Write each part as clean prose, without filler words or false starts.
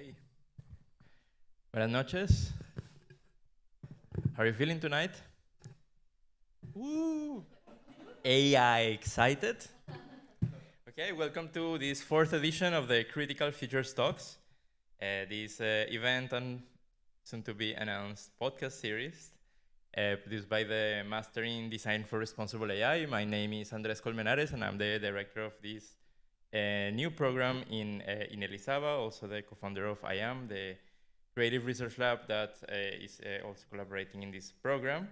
Okay. Buenas noches. How are you feeling tonight? Woo! AI excited? Okay, welcome to this fourth edition of the Critical Futures Talks. This event and soon to be announced podcast series produced by the Master in Design for Responsible AI. My name is Andres Colmenares and I'm the director of this new program in Elisava, also the co-founder of IAM, the creative research lab that is also collaborating in this program.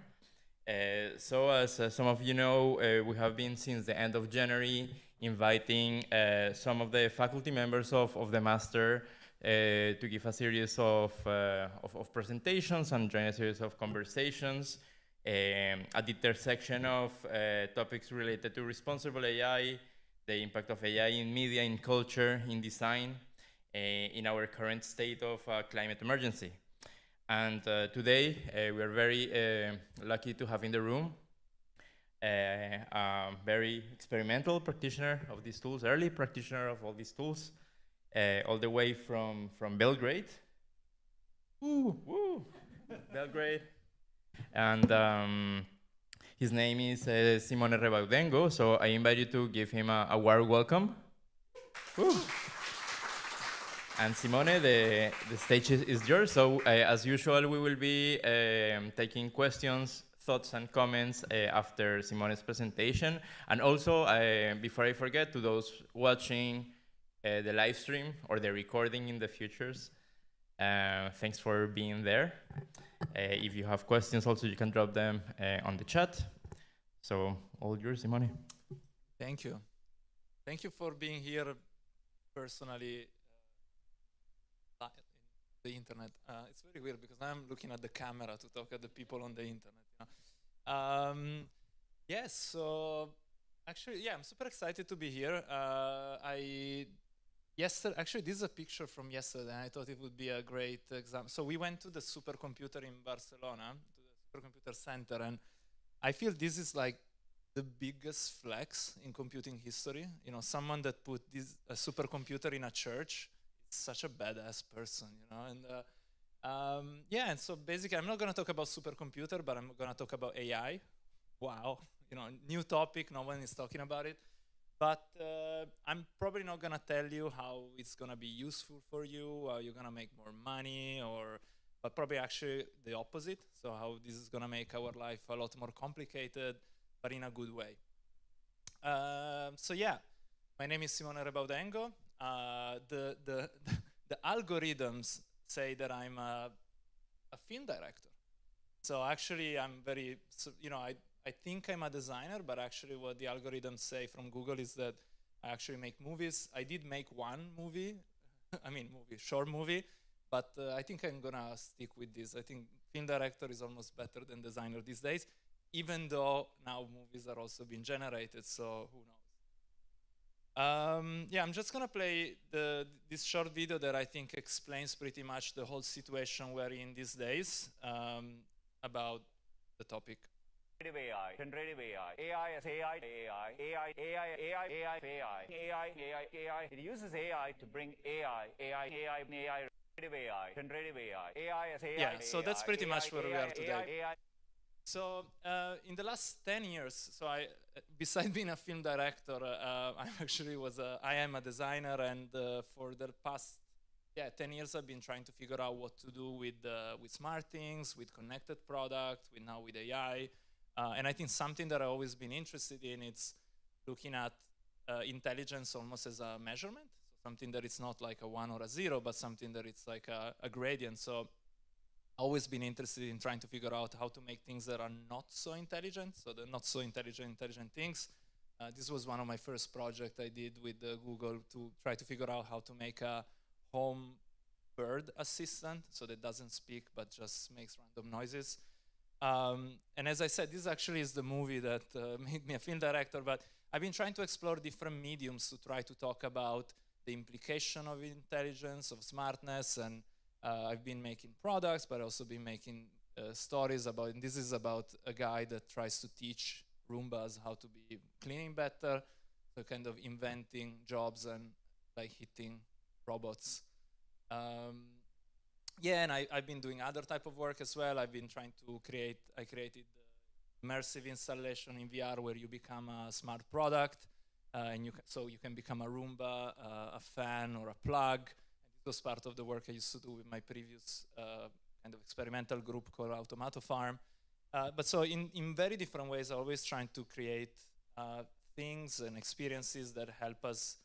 So as some of you know, we have been since the end of January inviting some of the faculty members of the master to give a series of presentations and join a series of conversations at the intersection of topics related to responsible AI, the impact of AI in media, in culture, in design, in our current state of climate emergency. And today, we are very lucky to have in the room a very experimental practitioner of these tools, early practitioner of all these tools, all the way from Belgrade. Woo! Belgrade. And his name is Simone Rebaudengo, so I invite you to give him a warm welcome. Woo. And Simone, the stage is yours. So as usual, we will be taking questions, thoughts, and comments after Simone's presentation. And also, before I forget, to those watching the live stream or the recording in the futures, thanks for being there. If you have questions, also you can drop them on the chat. So all yours, Simone. Thank you. Thank you for being here personally. The internet. It's very weird because I'm looking at the camera to talk at the people on the internet. You know? Yes. So actually, yeah, I'm super excited to be here. Actually, this is a picture from yesterday. And I thought it would be a great example. So we went to the supercomputer in Barcelona, to the supercomputer center, and I feel this is like the biggest flex in computing history. You know, someone that put a supercomputer in a church. Such a badass person, you know, and yeah, and so basically I'm not going to talk about supercomputer, but I'm going to talk about AI. Wow, you know, new topic, no one is talking about it, but I'm probably not going to tell you how it's going to be useful for you, how you're going to make more money, but probably actually the opposite, so how this is going to make our life a lot more complicated, but in a good way. So yeah, my name is Simone Rebaudengo. The algorithms say that I'm a film director. So actually, I'm very, you know, I think I'm a designer, but actually what the algorithms say from Google is that I actually make movies. I did make one movie, short movie, but I think I'm gonna stick with this. I think film director is almost better than designer these days, even though now movies are also being generated, so who knows? Yeah, I'm just gonna play this short video that I think explains pretty much the whole situation we're in these days about the topic. Generative AI. AI as AI. It uses AI to bring AI. Generative AI. AI as AI. Yeah, so that's pretty much where we are today. So in the last 10 years, so besides being a film director, I am a designer, and for the past 10 years I've been trying to figure out what to do with smart things, with connected product, with AI, and I think something that I've always been interested in is looking at intelligence almost as a measurement, so something that it's not like a 1 or a 0, but something that it's like a gradient. So always been interested in trying to figure out how to make things that are not so intelligent, so the not so intelligent things. This was one of my first projects I did with Google to try to figure out how to make a home bird assistant, so that doesn't speak but just makes random noises. And as I said, this actually is the movie that made me a film director, but I've been trying to explore different mediums to try to talk about the implication of intelligence, of smartness, and I've been making products, but also been making stories about, and this is about a guy that tries to teach Roombas how to be cleaning better, so kind of inventing jobs and like hitting robots Yeah, and I've been doing other type of work as well. I've been trying to I created immersive installation in VR where you become a smart product, and so you can become a Roomba, a fan, or a plug. And this was part of the work I used to do with my previous kind of experimental group called Automato Farm. But so in very different ways, I'm always trying to create things and experiences that help us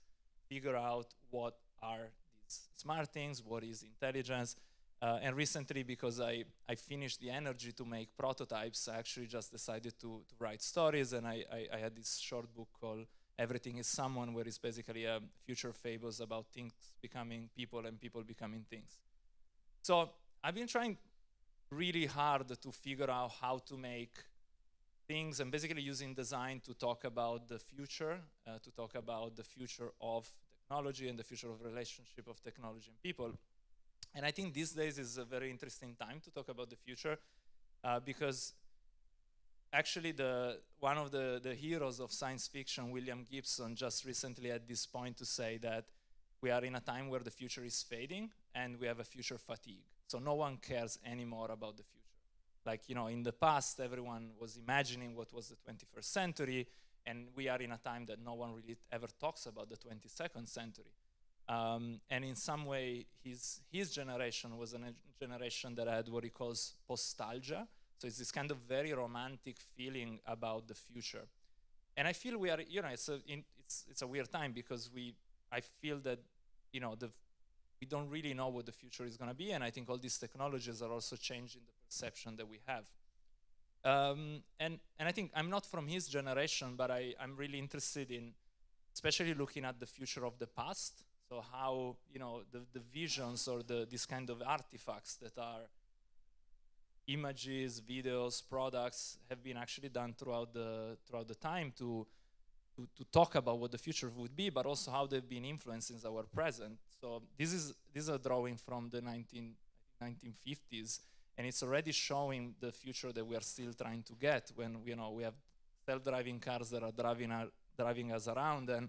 figure out what are these smart things, what is intelligence. And recently, because I finished the energy to make prototypes, I actually just decided to write stories, and I had this short book called Everything is Someone, where it's basically a future fables about things becoming people and people becoming things. So I've been trying really hard to figure out how to make things and basically using design to talk about the future, to talk about the future of technology and the future of relationship of technology and people. And I think these days is a very interesting time to talk about the future because actually one of the heroes of science fiction, William Gibson, just recently had this point to say that we are in a time where the future is fading and we have a future fatigue. So no one cares anymore about the future. Like, you know, in the past, everyone was imagining what was the 21st century, and we are in a time that no one really ever talks about the 22nd century. And in some way, his generation was a generation that had what he calls postalgia. So it's this kind of very romantic feeling about the future. And I feel we are, you know, it's a weird time because I feel that, you know, we don't really know what the future is going to be, and I think all these technologies are also changing the perception that we have. And I think I'm not from his generation, but I'm really interested in, especially looking at the future of the past. So how, you know, the visions or this kind of artifacts that are images, videos, products have been actually done throughout the time to talk about what the future would be, but also how they've been influencing our present. So this is a drawing from the 1950s, and it's already showing the future that we are still trying to get when, you know, we have self-driving cars that are driving us around, and,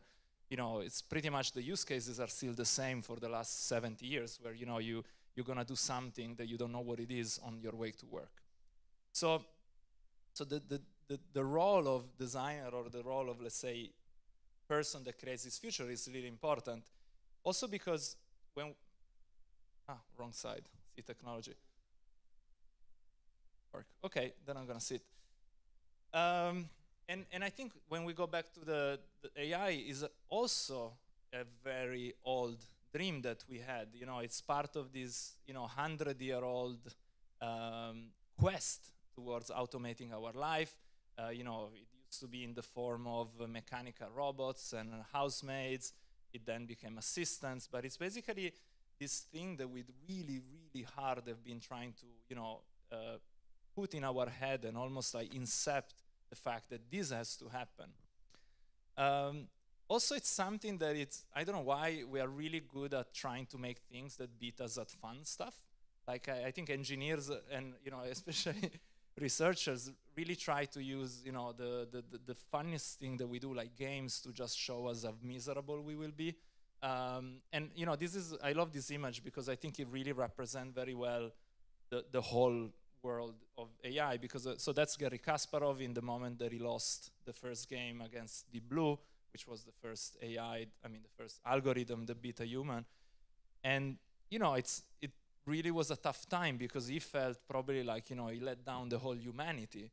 you know, it's pretty much the use cases are still the same for the last 70 years, where, you know, you're gonna do something that you don't know what it is on your way to work. So the role of designer, or the role of, let's say, person that creates this future is really important. Also because wrong side, see technology. Work. Okay, then I'm gonna sit. And I think when we go back to the AI is also a very old dream that we had. You know, it's part of this, you know, 100-year-old quest towards automating our life. You know, it used to be in the form of mechanical robots and housemaids. It then became assistants, but it's basically this thing that we really, really hard have been trying to, you know, put in our head and almost like incept the fact that this has to happen. Also, it's something that I don't know why we are really good at trying to make things that beat us at fun stuff. Like I think engineers and, you know, especially researchers really try to use, you know, the funniest thing that we do, like games, to just show us how miserable we will be. And, you know, I love this image because I think it really represents very well the whole world of AI, because so that's Garry Kasparov in the moment that he lost the first game against Deep Blue, which was the first AI, the first algorithm that beat a human. And, you know, it really was a tough time because he felt probably like, you know, he let down the whole humanity.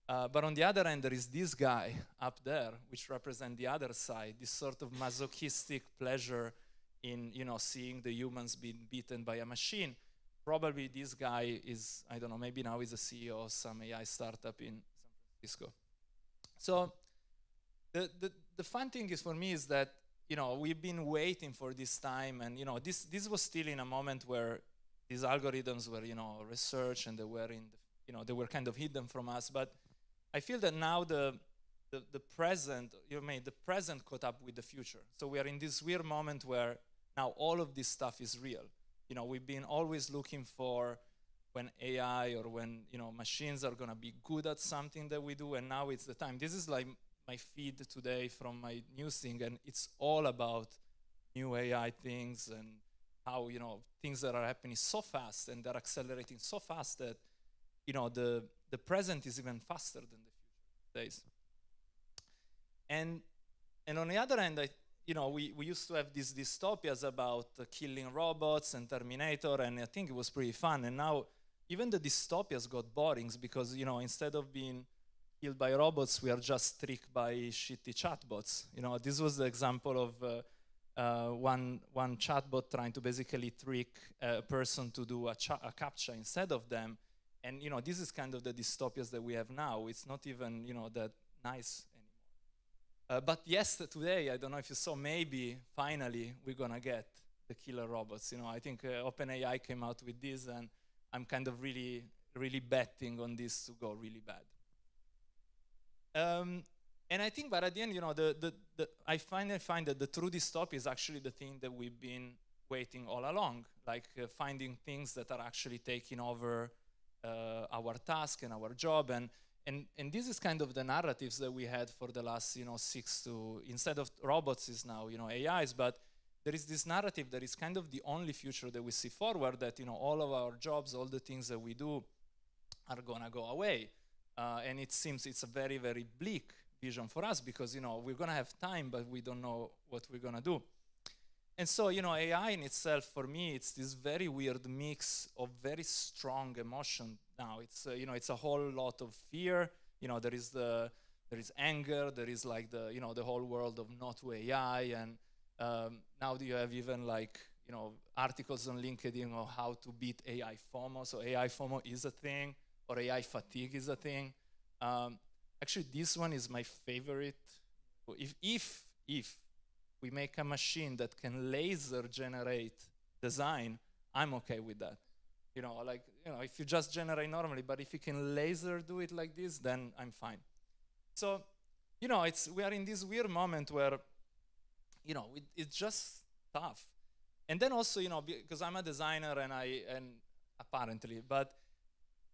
But on the other end, there is this guy up there, which represents the other side, this sort of masochistic pleasure in, you know, seeing the humans being beaten by a machine. Probably this guy is, I don't know, maybe now he's a CEO of some AI startup in San Francisco. So the fun thing is for me is that, you know, we've been waiting for this time, and, you know, this was still in a moment where these algorithms were, you know, researched, and they were they were kind of hidden from us. But I feel that now the present, the present caught up with the future. So we are in this weird moment where now all of this stuff is real. You know, we've been always looking for when AI or when, you know, machines are going to be good at something that we do, and now it's the time. This is like my feed today from my news thing, and it's all about new AI things and how, things that are happening so fast and they're accelerating so fast that, the present is even faster than the future days. And on the other hand, we used to have these dystopias about killing robots and Terminator, and I think it was pretty fun. And now even the dystopias got boring because, instead of being killed by robots, we are just tricked by shitty chatbots. This was the example of one chatbot trying to basically trick a person to do a CAPTCHA instead of them. And, this is kind of the dystopias that we have now. It's not even, that nice anymore. But yes, today, I don't know if you saw, maybe, finally, we're going to get the killer robots. I think OpenAI came out with this, and I'm kind of really, really betting on this to go really bad. And I think, but at the end, I finally find that the true dystopia is actually the thing that we've been waiting all along, like finding things that are actually taking over our task and our job. And this is kind of the narratives that we had for the last, instead of robots is now, AIs, but there is this narrative that is kind of the only future that we see forward, that, all of our jobs, all the things that we do are gonna go away. And it seems it's a very, very bleak vision for us because, we're gonna have time, but we don't know what we're gonna do. And so, AI in itself, for me, it's this very weird mix of very strong emotion now. It's, it's a whole lot of fear. There is anger, there is like the whole world of no to AI. And now you have even like, articles on LinkedIn on how to beat AI FOMO. So AI FOMO is a thing, or AI fatigue is a thing. Actually, this one is my favorite. If we make a machine that can laser generate design, I'm okay with that. If you just generate normally, but if you can laser do it like this, then I'm fine. So, we are in this weird moment where, it's just tough. And then also, because I'm a designer and apparently, but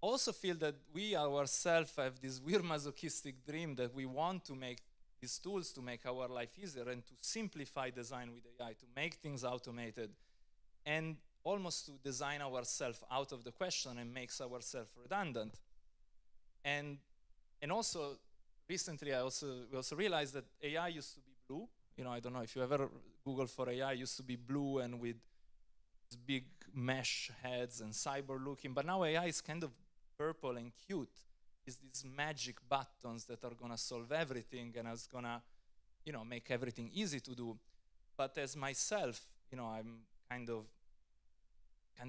also feel that we ourselves have this weird masochistic dream that we want to make these tools to make our life easier and to simplify design with AI, to make things automated, and almost to design ourselves out of the question and makes ourselves redundant. And also, recently, we also realized that AI used to be blue. I don't know if you ever Google for AI, used to be blue and with big mesh heads and cyber looking, but now AI is kind of purple and cute. Is these magic buttons that are gonna solve everything and is gonna, make everything easy to do. But as myself, I'm kind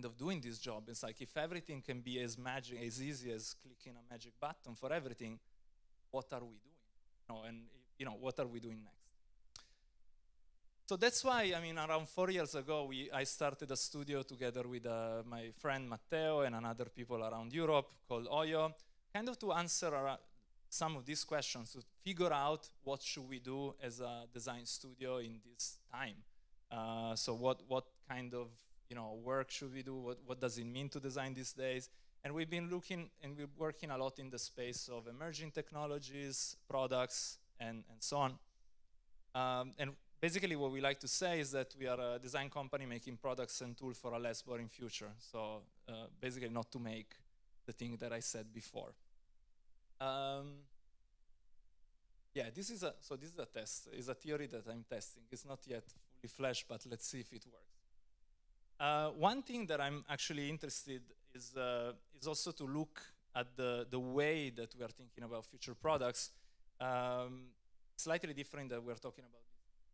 of doing this job. It's like if everything can be as easy as clicking a magic button for everything, what are we doing? And what are we doing next? So that's why, around 4 years ago, I started a studio together with my friend Matteo and another people around Europe called Oyo, kind of to answer some of these questions, to figure out what should we do as a design studio in this time. So what kind of work should we do? What does it mean to design these days? And we've been looking and we're working a lot in the space of emerging technologies, products, and so on. And basically what we like to say is that we are a design company making products and tools for a less boring future. So basically not to make the thing that I said before. This is a test. It's a theory that I'm testing. It's not yet fully fleshed, but let's see if it works. One thing that I'm actually interested is also to look at the way that we are thinking about future products, slightly different than we're talking about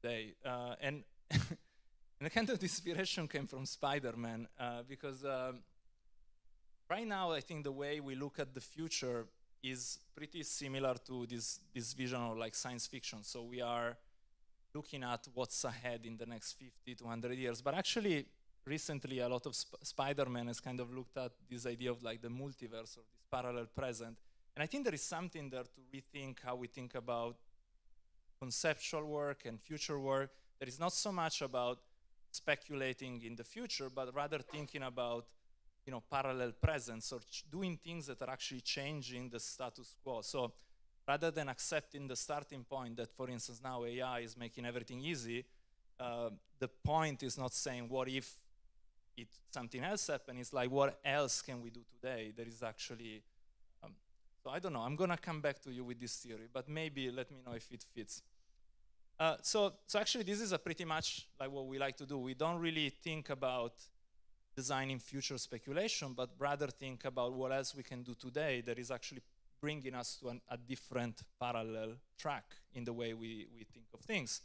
today. And the kind of inspiration came from Spider-Man, because right now I think the way we look at the future is pretty similar to this vision of like science fiction. So we are looking at what's ahead in the next 50 to 100 years. But actually, recently, a lot of Spider-Man has kind of looked at this idea of like the multiverse or this parallel present. And I think there is something there to rethink how we think about conceptual work and future work. That is not so much about speculating in the future, but rather thinking about parallel presence or doing things that are actually changing the status quo. So rather than accepting the starting point that, for instance, now AI is making everything easy, the point is not saying what if something else happens. It's like, what else can we do today? There is actually, so I don't know. I'm gonna come back to you with this theory, but maybe let me know if it fits. So actually, this is a pretty much like what we like to do. We don't really think about designing future speculation, but rather think about what else we can do today that is actually bringing us to a different parallel track in the way we think of things.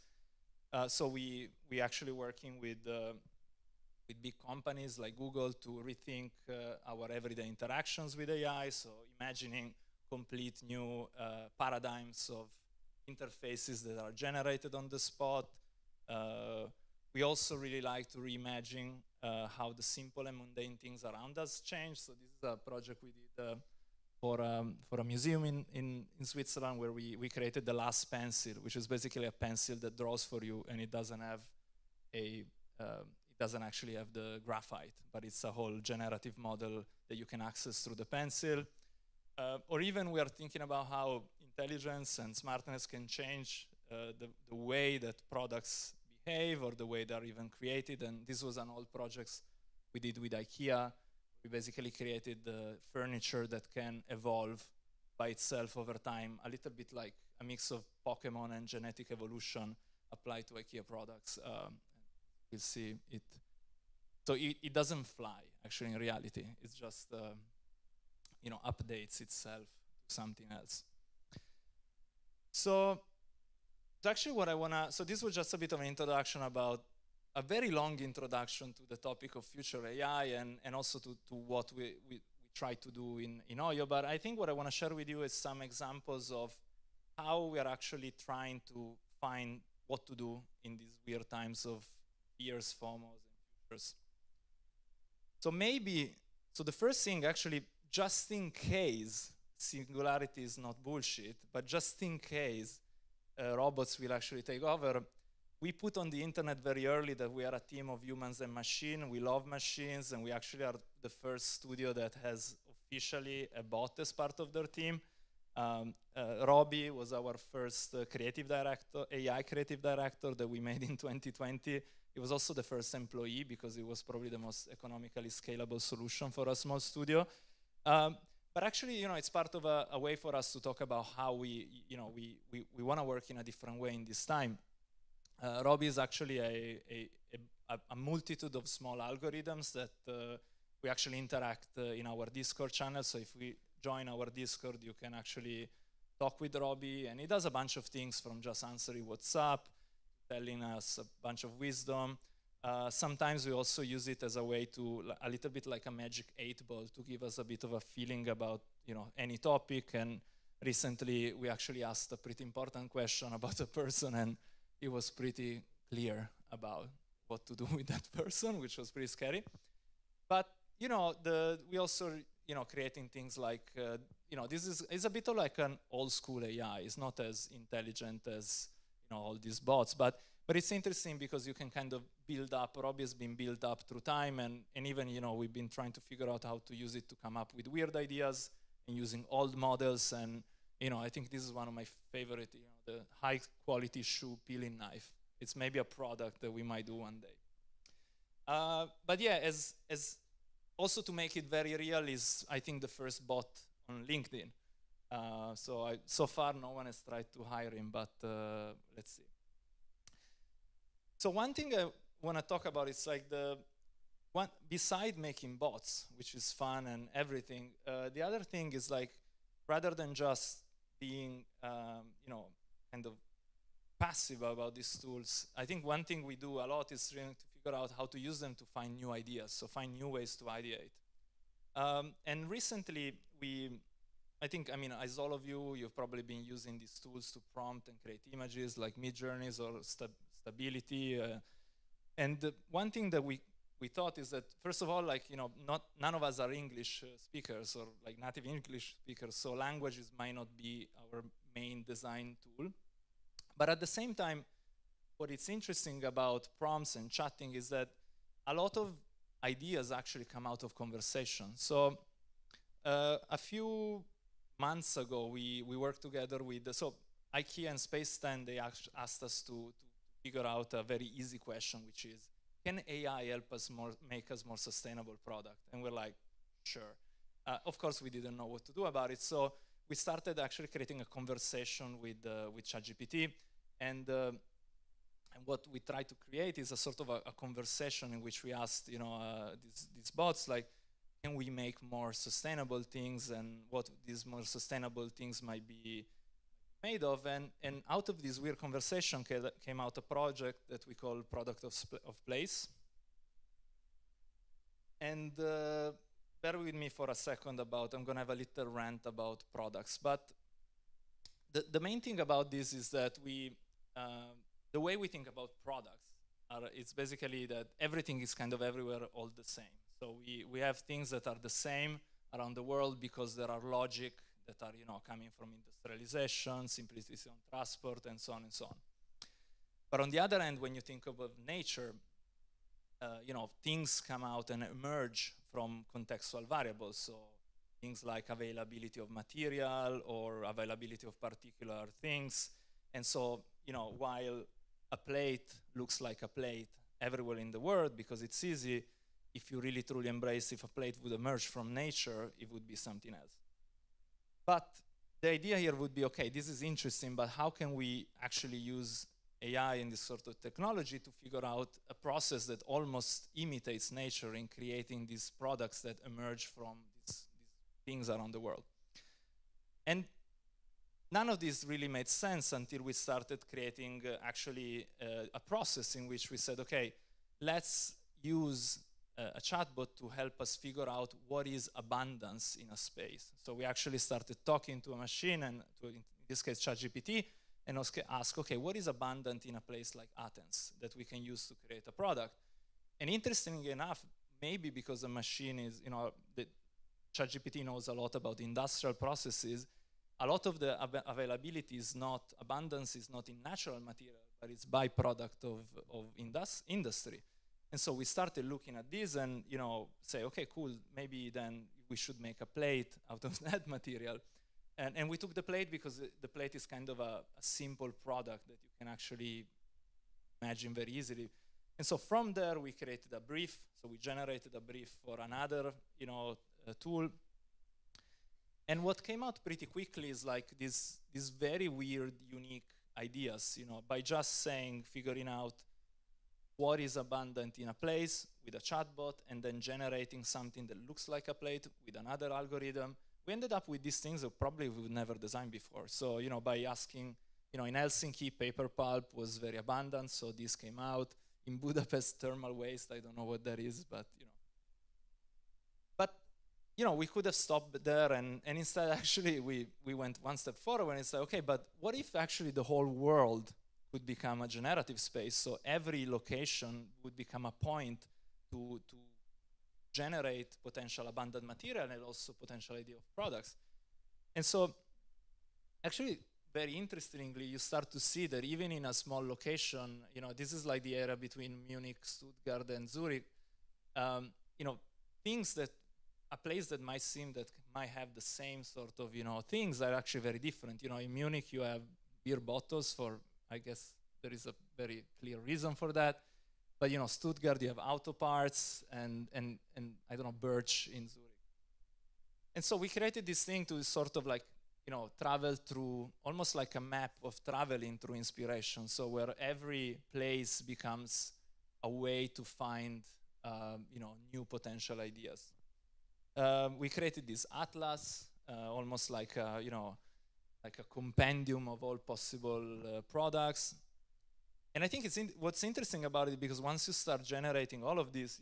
So we actually working with big companies like Google to rethink our everyday interactions with AI. So imagining complete new paradigms of interfaces that are generated on the spot. We also really like to reimagine how the simple and mundane things around us change. So this is a project we did for a museum in Switzerland where we created the last pencil, which is basically a pencil that draws for you, and it doesn't have it doesn't actually have the graphite, but it's a whole generative model that you can access through the pencil. Or even we are thinking about how intelligence and smartness can change the way that products behave or the way they're even created. And this was an old project we did with IKEA. We basically created the furniture that can evolve by itself over time, a little bit like a mix of Pokemon and genetic evolution applied to IKEA products. We'll see it. So it doesn't fly, actually, in reality. It's just, updates itself to something else. So actually what I wanna, so this was just a bit of an introduction about a very long introduction to the topic of future AI and also to what we try to do in Oyo. But I think what I want to share with you is some examples of how we are actually trying to find what to do in these weird times of fears, FOMOs, and futures. So the first thing actually, just in case singularity is not bullshit, but just in case robots will actually take over, we put on the internet very early that we are a team of humans and machines. We love machines, and we actually are the first studio that has officially a bot as part of their team. Robbie was our first creative director, AI creative director that we made in 2020. He was also the first employee because it was probably the most economically scalable solution for a small studio. But actually, it's part of a way for us to talk about how we want to work in a different way in this time. Robbie is actually a multitude of small algorithms that we actually interact in our Discord channel. So if we join our Discord, you can actually talk with Robbie, and he does a bunch of things from just answering WhatsApp, telling us a bunch of wisdom. Sometimes we also use it as a way to, a little bit like a magic 8-ball, to give us a bit of a feeling about any topic. And recently we actually asked a pretty important question about a person, and it was pretty clear about what to do with that person, which was pretty scary. But we also creating things like this is a bit of like an old school AI. It's not as intelligent as all these bots, but it's interesting because you can kind of build up. Robbie has been built up through time, and even we've been trying to figure out how to use it to come up with weird ideas and using old models. And I think this is one of my favorite, the high quality shoe peeling knife. It's maybe a product that we might do one day. But yeah, as also to make it very real is, I think, the first bot on LinkedIn. So far no one has tried to hire him, but let's see. So one thing I want to talk about is like beside making bots, which is fun and everything, the other thing is like, rather than just being kind of passive about these tools, I think one thing we do a lot is trying to figure out how to use them to find new ideas, so find new ways to ideate. And recently as all of you, you've probably been using these tools to prompt and create images like Midjourneys or Stability. And one thing that we thought is that, first of all, none of us are English speakers or like native English speakers, so languages might not be our main design tool. But at the same time, what is interesting about prompts and chatting is that a lot of ideas actually come out of conversation. So a few months ago, we worked together with, IKEA and Space 10, they asked us to figure out a very easy question, which is, can AI help us make us more sustainable product? And we're like, sure. Of course, we didn't know what to do about it, so we started actually creating a conversation with ChatGPT, and what we try to create is a sort of a conversation in which we asked, these bots, like, can we make more sustainable things, and what these more sustainable things might be made of, and out of this weird conversation came out a project that we call Product of Place. And bear with me for a second I'm gonna have a little rant about products, but the main thing about this is that the way we think about products it's basically that everything is kind of everywhere all the same. So we have things that are the same around the world because there are logic that are coming from industrialization, simplicity on transport, and so on and so on. But on the other hand, when you think about nature, things come out and emerge from contextual variables. So things like availability of material or availability of particular things. And so, while a plate looks like a plate everywhere in the world because it's easy, if you really truly embrace if a plate would emerge from nature, it would be something else. But the idea here would be, okay, this is interesting, but how can we actually use AI and this sort of technology to figure out a process that almost imitates nature in creating these products that emerge from these things around the world? And none of this really made sense until we started creating a process in which we said, okay, let's use a chatbot to help us figure out what is abundance in a space. So we actually started talking to a machine, and in this case ChatGPT, and ask, okay, what is abundant in a place like Athens that we can use to create a product? And interestingly enough, maybe because the machine is, the ChatGPT knows a lot about industrial processes, a lot of the availability is not, abundance is not in natural material, but it's byproduct of industry. And so we started looking at this and, say, okay, cool, maybe then we should make a plate out of that material. And we took the plate because the plate is kind of a simple product that you can actually imagine very easily. And so from there, we created a brief. So we generated a brief for another, tool. And what came out pretty quickly is like these very weird, unique ideas, by just figuring out what is abundant in a place with a chatbot and then generating something that looks like a plate with another algorithm. We ended up with these things that probably we would never design before. So, by asking, in Helsinki, paper pulp was very abundant, so this came out. In Budapest, thermal waste, I don't know what that is, but, But, we could have stopped there, and instead, actually, we went one step forward and said, okay, but what if actually the whole world could become a generative space? So every location would become a point to generate potential abundant material and also potential idea of products. And so actually, very interestingly, you start to see that even in a small location, this is like the area between Munich, Stuttgart, and Zurich, things that, a place that might have the same sort of, things are actually very different. In Munich, you have beer bottles for, I guess there is a very clear reason for that. But Stuttgart, you have auto parts and I don't know, birch in Zurich. And so we created this thing to sort of like, travel through, almost like a map of traveling through inspiration. So where every place becomes a way to find, new potential ideas. We created this atlas, almost like a, like a compendium of all possible products. And I think what's interesting about it, because once you start generating all of this,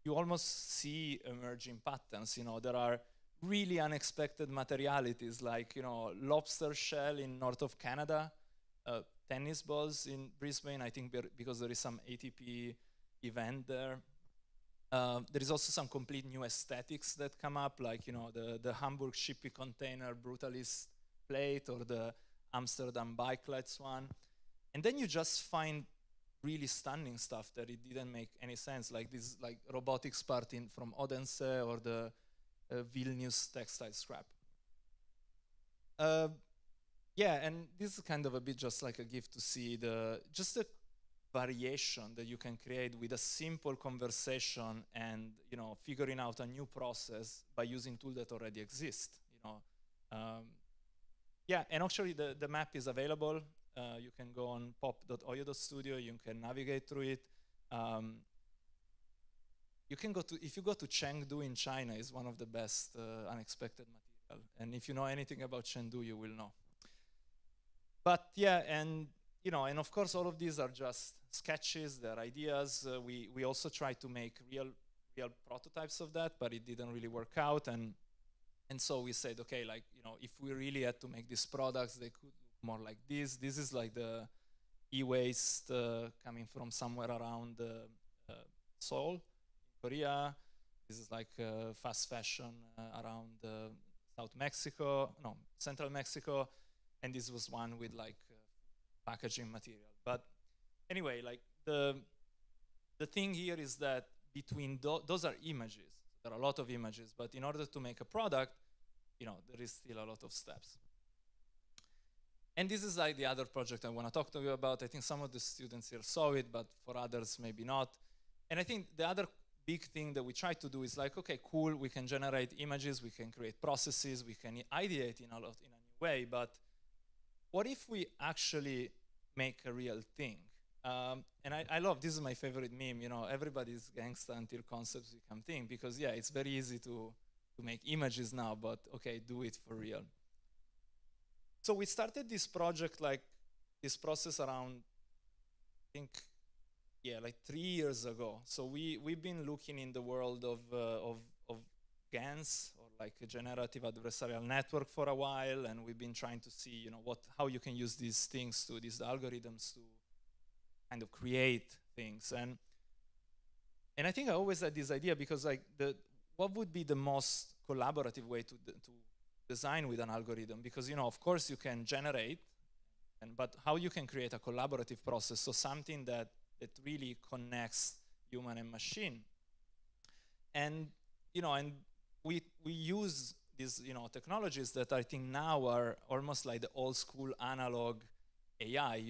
you almost see emerging patterns. There are really unexpected materialities, like lobster shell in north of Canada, tennis balls in Brisbane. I think because there is some ATP event there. There is also some complete new aesthetics that come up, like the Hamburg shipping container brutalist plate or the Amsterdam bikelet's one. And then you just find really stunning stuff that it didn't make any sense, like this robotics part from Odense or the Vilnius textile scrap. Yeah, and this is kind of a bit just like a gift to see the variation that you can create with a simple conversation and figuring out a new process by using tools that already exist. Yeah, and actually the map is available. You can go on pop.oyo.studio. You can navigate through it. You can if you go to Chengdu in China, is one of the best unexpected material. And if you know anything about Chengdu, you will know. But yeah, and of course, all of these are just sketches, they're ideas. We also tried to make real prototypes of that, but it didn't really work out. And so we said, okay, if we really had to make these products, they could look more like this. This is like the e-waste coming from somewhere around Seoul, Korea. This is like fast fashion around Central Mexico. And this was one with packaging material. But anyway, the thing here is that between those are images. There are a lot of images, but in order to make a product, there is still a lot of steps. And this is the other project I want to talk to you about. I think some of the students here saw it, but for others, maybe not. And I think the other big thing that we try to do is okay, cool, we can generate images, we can create processes, we can ideate in a new way, but what if we actually make a real thing? And I love, this is my favorite meme, everybody's gangsta until concepts become thing, because yeah, it's very easy to make images now, but okay, do it for real. So we started this project, this process around, I think, 3 years ago. So we've been looking in the world of GANs, or a generative adversarial network, for a while, and we've been trying to see, how you can use these things these algorithms to kind of create things. And I think I always had this idea, because what would be the most collaborative way to design with an algorithm? Because of course you can generate, but how you can create a collaborative process, so something that really connects human and machine. And and we use these technologies that I think now are almost like the old school analog AI.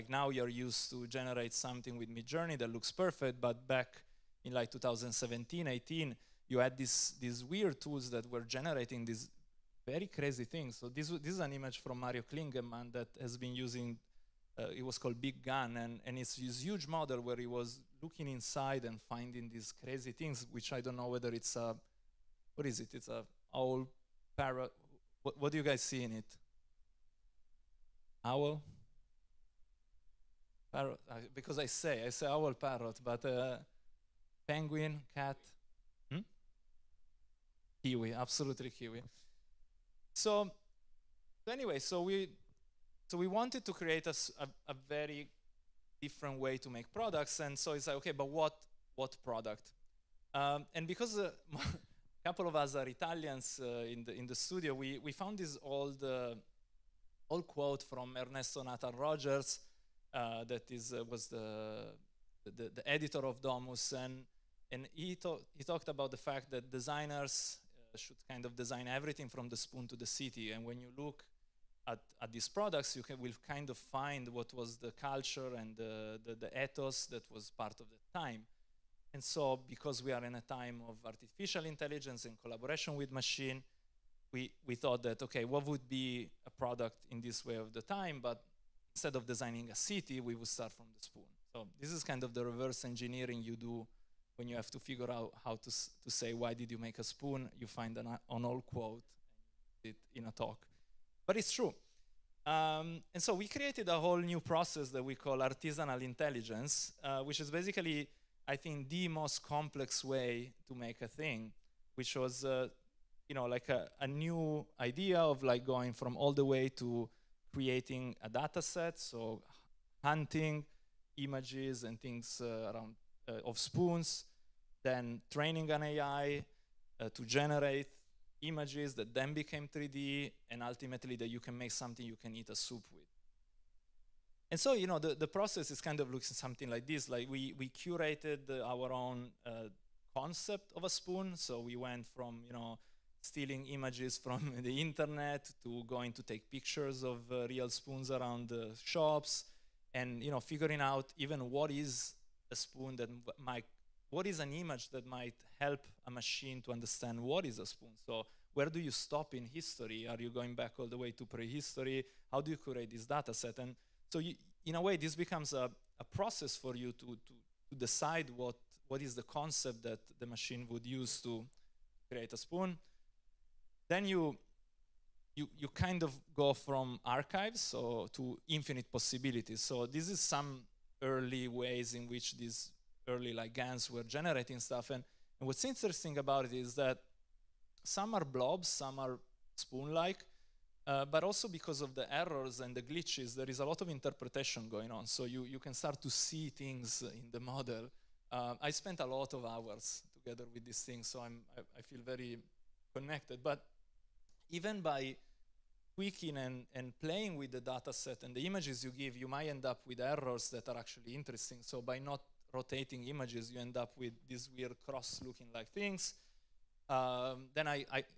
Now you're used to generate something with Midjourney that looks perfect, but back in 2017, 18, you had these weird tools that were generating these very crazy things. So this is an image from Mario Klingemann that has been using, it was called Big Gun, and it's this huge model where he was looking inside and finding these crazy things, which I don't know whether it's a, what is it? It's a owl, parrot. What do you guys see in it? Owl? Parrot, because I say owl, parrot, but penguin, cat, kiwi, absolutely kiwi. So anyway, so we wanted to create a very different way to make products, and so it's okay, but what product? And because a couple of us are Italians in the studio, we found this old quote from Ernesto Nathan Rogers, that was the editor of Domus, and he talked about the fact that designers should kind of design everything from the spoon to the city. And when you look at these products, will kind of find what was the culture and the ethos that was part of the time. And so, because we are in a time of artificial intelligence and collaboration with machine, we thought that, okay, what would be a product in this way of the time? But instead of designing a city, we would start from the spoon. So this is kind of the reverse engineering you do when you have to figure out how to say, why did you make a spoon? You find an old quote and use it in a talk. But it's true. And so we created a whole new process that we call artisanal intelligence, which is basically, I think, the most complex way to make a thing, which was, a new idea of going from all the way to creating a data set, so hunting images and things around of spoons, then training an AI to generate images that then became 3D, and ultimately that you can make something you can eat a soup with. And so, the process is kind of looks something like this. We curated our own concept of a spoon. So we went from, stealing images from the internet to going to take pictures of real spoons around the shops. and figuring out even what is a spoon that what is an image that might help a machine to understand what is a spoon. So where do you stop in history? Are you going back all the way to prehistory? How do you curate this data set? And so in a way, this becomes a process for you to decide what is the concept that the machine would use to create a spoon. Then you kind of go from archives to infinite possibilities. So this is some early ways in which these early GANs were generating stuff. And what's interesting about it is that some are blobs, some are spoon-like, but also because of the errors and the glitches, there is a lot of interpretation going on. So you can start to see things in the model. I spent a lot of hours together with these things, so I feel very connected. But even by tweaking and playing with the data set and the images you give, you might end up with errors that are actually interesting. So by not rotating images, you end up with these weird cross-looking things. Then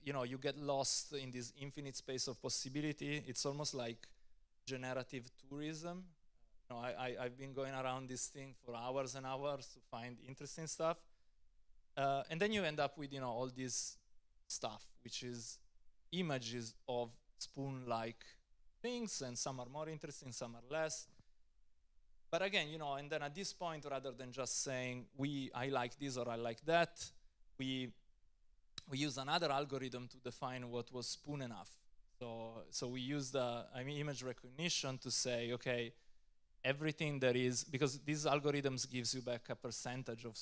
you get lost in this infinite space of possibility. It's almost like generative tourism. I've been going around this thing for hours and hours to find interesting stuff. And then you end up with all this stuff, which is images of spoon-like things, and some are more interesting, some are less. But again, and then at this point, rather than just saying I like this or I like that, we use another algorithm to define what was spoon enough. So we use the image recognition to say, okay, everything that is, because these algorithms gives you back a percentage of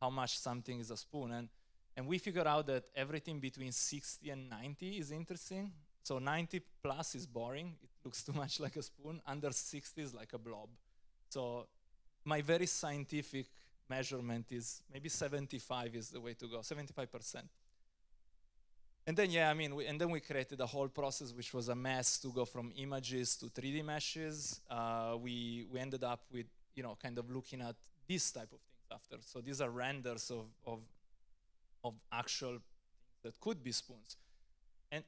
how much something is a spoon, and we figure out that everything between 60 and 90 is interesting. So 90 plus is boring. It looks too much like a spoon. Under 60 is like a blob. So my very scientific measurement is maybe 75 is the way to go, 75%. And then, and then we created a whole process, which was a mess to go from images to 3D meshes. We ended up with, kind of looking at this type of things after. So these are renders of actual things that could be spoons.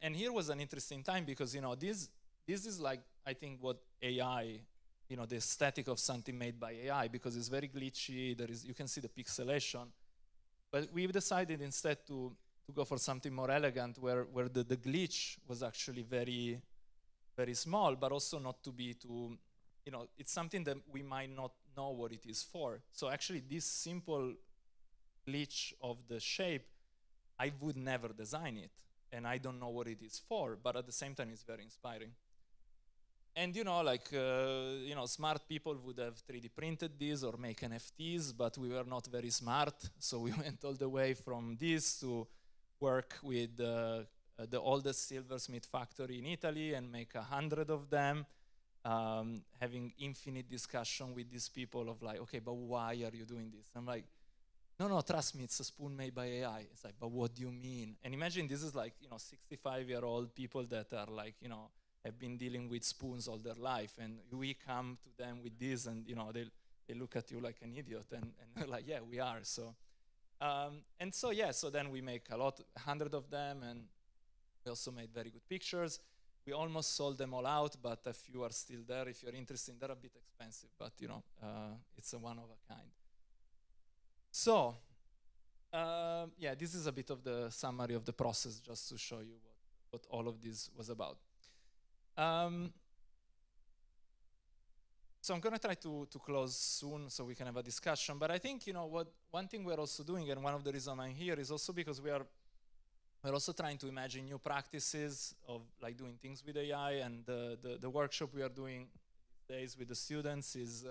And here was an interesting time because, this is I think what AI, the aesthetic of something made by AI, because it's very glitchy. You can see the pixelation. But we've decided instead to go for something more elegant where the glitch was actually very, very small, but also not to be too, it's something that we might not know what it is for. So actually this simple glitch of the shape, I would never design it. And I don't know what it is for, but at the same time, it's very inspiring. And smart people would have 3D printed this or make NFTs, but we were not very smart. So we went all the way from this to work with the oldest silversmith factory in Italy and make 100 of them, having infinite discussion with these people of okay, but why are you doing this? I'm like, no, trust me, it's a spoon made by AI. It's like, but what do you mean? And imagine this is 65-year-old people that are have been dealing with spoons all their life, and we come to them with this, and they look at you like an idiot, and they're like, yeah, we are. So, so then we make 100 of them, and we also made very good pictures. We almost sold them all out, but a few are still there. If you're interested, they're a bit expensive, but it's a one of a kind. So, this is a bit of the summary of the process, just to show you what all of this was about. So I'm going to try to close soon so we can have a discussion. But I think, one thing we're also doing, and one of the reasons I'm here, is also because we're also trying to imagine new practices of doing things with AI. And the workshop we are doing these days with the students is,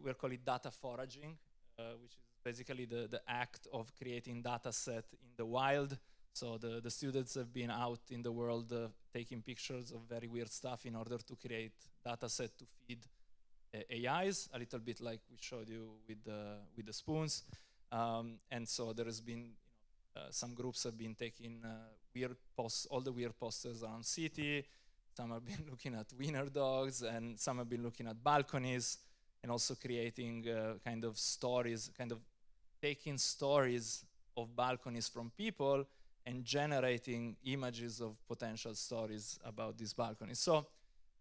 we're calling it data foraging, which is basically the act of creating data set in the wild. So the students have been out in the world taking pictures of very weird stuff in order to create data set to feed AIs, a little bit like we showed you with the spoons. And so there has been, some groups have been taking all the weird posters around city. Some have been looking at wiener dogs, and some have been looking at balconies, and also creating kind of stories, kind of taking stories of balconies from people and generating images of potential stories about these balconies. So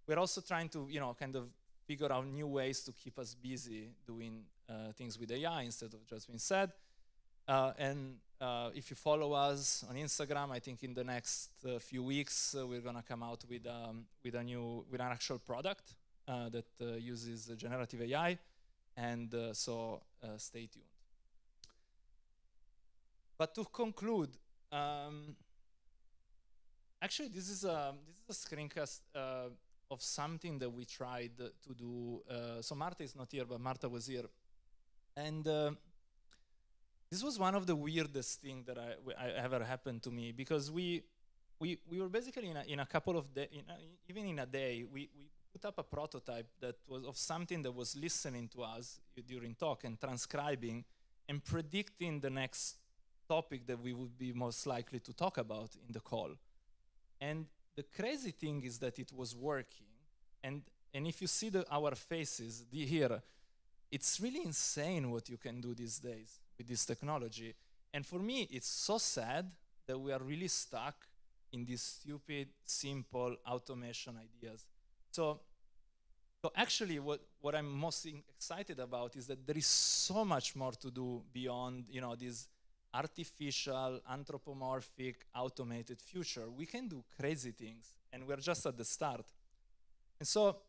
we're also trying to, kind of figure out new ways to keep us busy doing things with AI instead of just being sad. And if you follow us on Instagram, I think in the next few weeks we're gonna come out with an actual product that uses generative AI, and so stay tuned. But to conclude, actually this is a screencast of something that we tried to do. So Marta is not here, but Marta was here, and this was one of the weirdest things that I ever happened to me, because we were basically in a couple of days, even in a day, we put up a prototype that was of something that was listening to us during talk and transcribing and predicting the next topic that we would be most likely to talk about in the call. And the crazy thing is that it was working. And if you see our faces here, it's really insane what you can do these days with this technology. And for me, it's so sad that we are really stuck in these stupid, simple automation ideas. So actually, what I'm most excited about is that there is so much more to do beyond, this artificial, anthropomorphic, automated future. We can do crazy things, and we're just at the start. And so,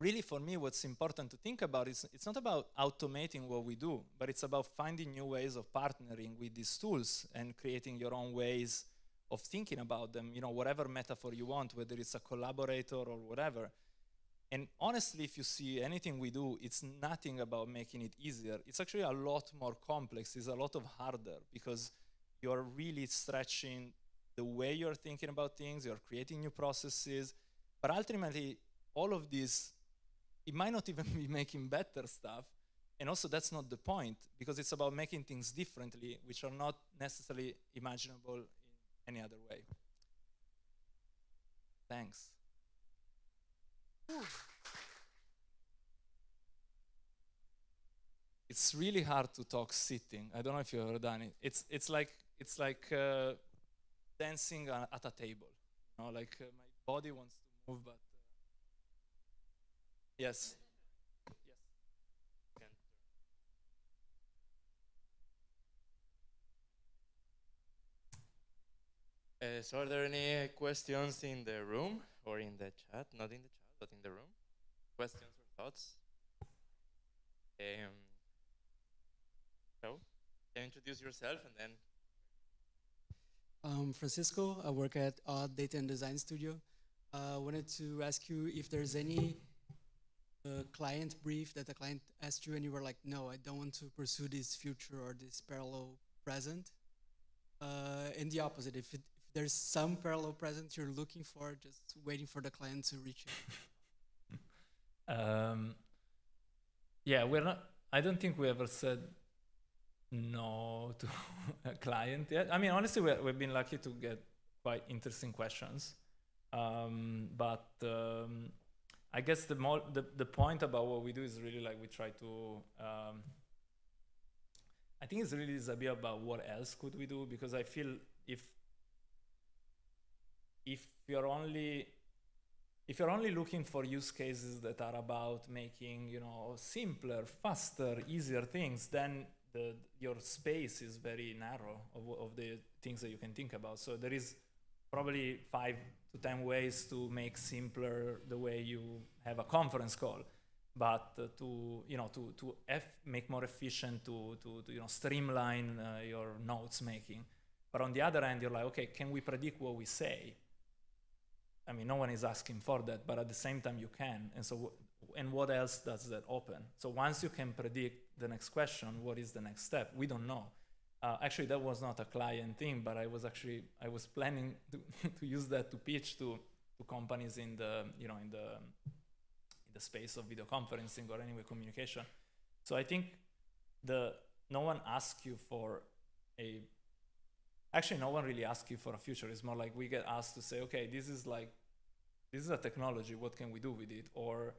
really, for me, what's important to think about is it's not about automating what we do, but it's about finding new ways of partnering with these tools and creating your own ways of thinking about them, whatever metaphor you want, whether it's a collaborator or whatever. And honestly, if you see anything we do, it's nothing about making it easier. It's actually a lot more complex. It's a lot of harder, because you're really stretching the way you're thinking about things, you're creating new processes, but ultimately, all of this, it might not even be making better stuff. And also, that's not the point, because it's about making things differently, which are not necessarily imaginable in any other way. Thanks. It's really hard to talk sitting. I don't know if you've ever done it. It's like dancing at a table. My body wants to move, but yes. So are there any questions in the room or in the chat? Not in the chat, but in the room. Questions or thoughts? So, can you introduce yourself and then? Francisco, I work at Data and Design Studio. Wanted to ask you if there's any client brief that the client asked you and you were like, no, I don't want to pursue this future or this parallel present. And the opposite, if there's some parallel present you're looking for, just waiting for the client to reach it. Yeah, I don't think we ever said no to a client yet. I mean, honestly, we've been lucky to get quite interesting questions. But I guess the point about what we do is really we try to, I think it's really a bit about what else could we do, because I feel if you're only looking for use cases that are about making, simpler, faster, easier things, then your space is very narrow of the things that you can think about. So there is probably 5 to 10 ways to make simpler the way you have a conference call, but to make more efficient, to streamline your notes making. But on the other hand, you're like, okay, can we predict what we say? I mean, no one is asking for that, but at the same time you can. And so, and what else does that open? So once you can predict the next question, what is the next step? We don't know. Actually, that was not a client thing, but I was planning to use that to pitch to companies in the space of video conferencing or anyway communication. So I think no one asks you for actually no one really asks you for a future. It's more like we get asked to say, okay, this is a technology, what can we do with it? Or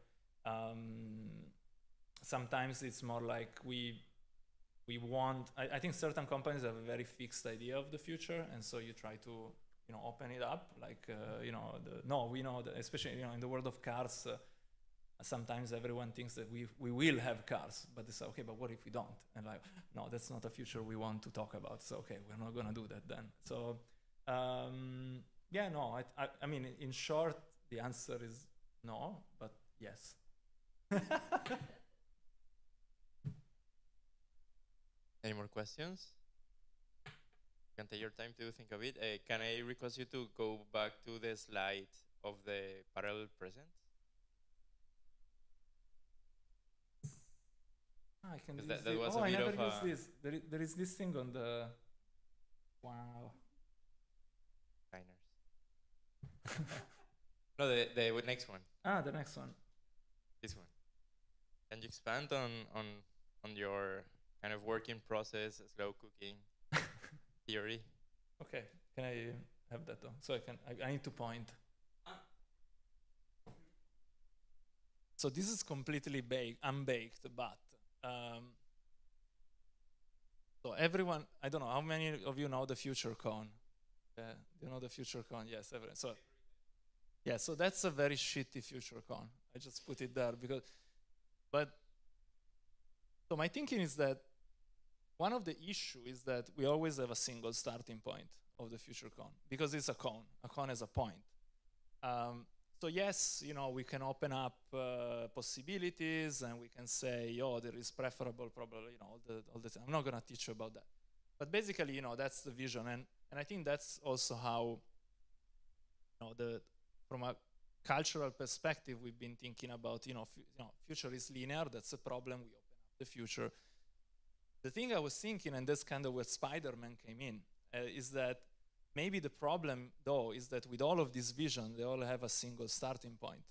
sometimes it's more like we want, I think certain companies have a very fixed idea of the future, and so you try to open it up, we know that, especially in the world of cars, Sometimes everyone thinks that we will have cars, but they say, okay, but what if we don't? And like, no, that's not a future we want to talk about. So, okay, we're not gonna do that then. So, yeah, no, I mean, in short, the answer is no, but yes. Any more questions? You can take your time to think of it. Can I request you to go back to the slide of the parallel present? I can use that this. was Oh, a I bit never of used a- this. There is this thing on the. Wow. Diners. No, the next one. Ah, the next one. This one. Can you expand on your kind of working process, slow cooking theory? Okay, can I have that though? So I need to point. So this is completely unbaked, but so everyone, I don't know how many of you know the future cone. Do you know the future cone? Yes, everyone. So yeah, so that's a very shitty future cone. I just put it there because, but so my thinking is that one of the issue is that we always have a single starting point of the future cone because it's a cone. A cone is a point. So yes, you know, we can open up possibilities and we can say, oh, there is preferable probably, you know, all the time. I'm not gonna teach you about that. But basically, you know, that's the vision. And I think that's also how, you know, from a cultural perspective, we've been thinking about, future is linear. That's a problem. We open up the future. The thing I was thinking, and that's kind of where Spider-Man came in, is that maybe the problem, though, is that with all of this vision, they all have a single starting point.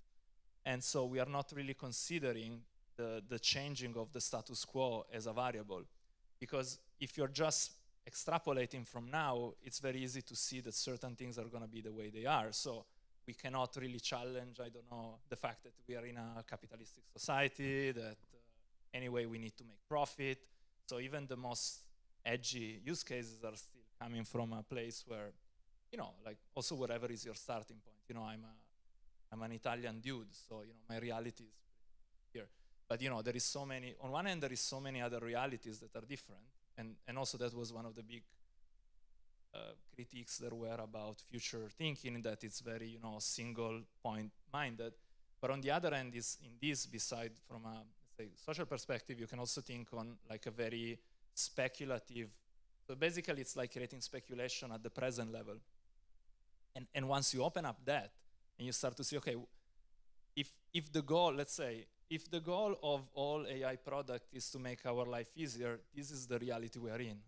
And so we are not really considering the changing of the status quo as a variable. Because if you're just extrapolating from now, it's very easy to see that certain things are going to be the way they are. So we cannot really challenge, I don't know, the fact that we are in a capitalistic society, that anyway we need to make profit. So even the most edgy use cases are still coming from a place where, you know, like also whatever is your starting point. You know, I'm an Italian dude, so, you know, my reality is here. But, you know, there is so many, on one hand, there is so many other realities that are different. And also that was one of the big critiques there were about future thinking, that it's very, you know, single point minded. But on the other hand, is in this, beside from a, say, social perspective, you can also think on like a very speculative. So basically, it's like creating speculation at the present level. And once you open up that, and you start to see, okay, if the goal, let's say, if the goal of all AI product is to make our life easier, this is the reality we are in.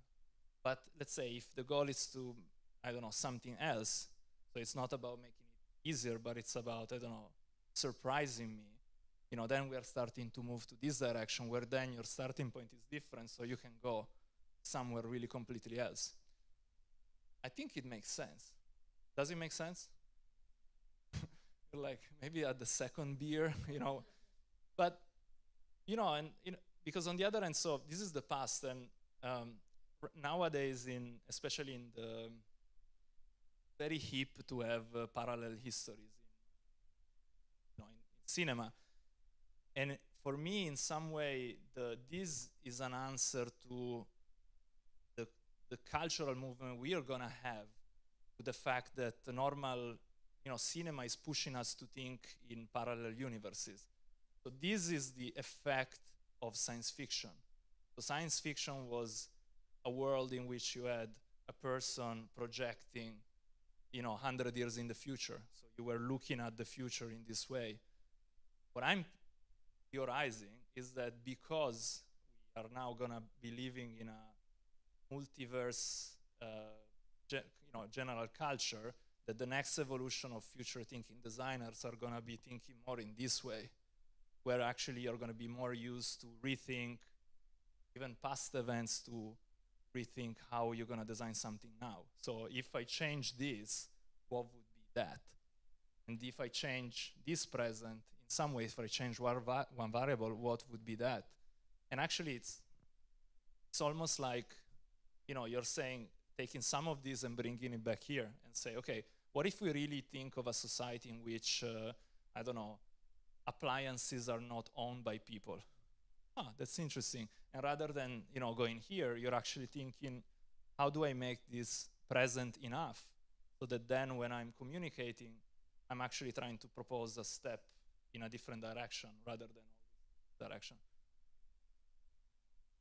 But let's say if the goal is to, I don't know, something else, so it's not about making it easier, but it's about, I don't know, surprising me, you know, then we are starting to move to this direction where then your starting point is different, so you can go somewhere really completely else. I think it makes sense. Does it make sense? Like maybe at the second beer, you know, but you know, and you know, because on the other hand, so this is the past, and nowadays, especially in the very hip to have parallel histories in cinema, and for me, in some way, this is an answer to the cultural movement we are gonna have, to the fact that the normal, you know, cinema is pushing us to think in parallel universes. So this is the effect of science fiction. So science fiction was a world in which you had a person projecting, you know, 100 years in the future. So you were looking at the future in this way. What I'm theorizing is that because we are now gonna be living in a multiverse, general culture, that the next evolution of future thinking designers are gonna be thinking more in this way, where actually you're gonna be more used to rethink even past events, to rethink how you're gonna design something now. So if I change this, what would be that? And if I change this present, in some ways, if I change one variable, what would be that? And actually it's almost like, you know, you're saying, taking some of this and bringing it back here and say, okay, what if we really think of a society in which, I don't know, appliances are not owned by people. That's interesting. And rather than going here, you're actually thinking, how do I make this present enough so that then when I'm communicating, I'm actually trying to propose a step in a different direction rather than direction.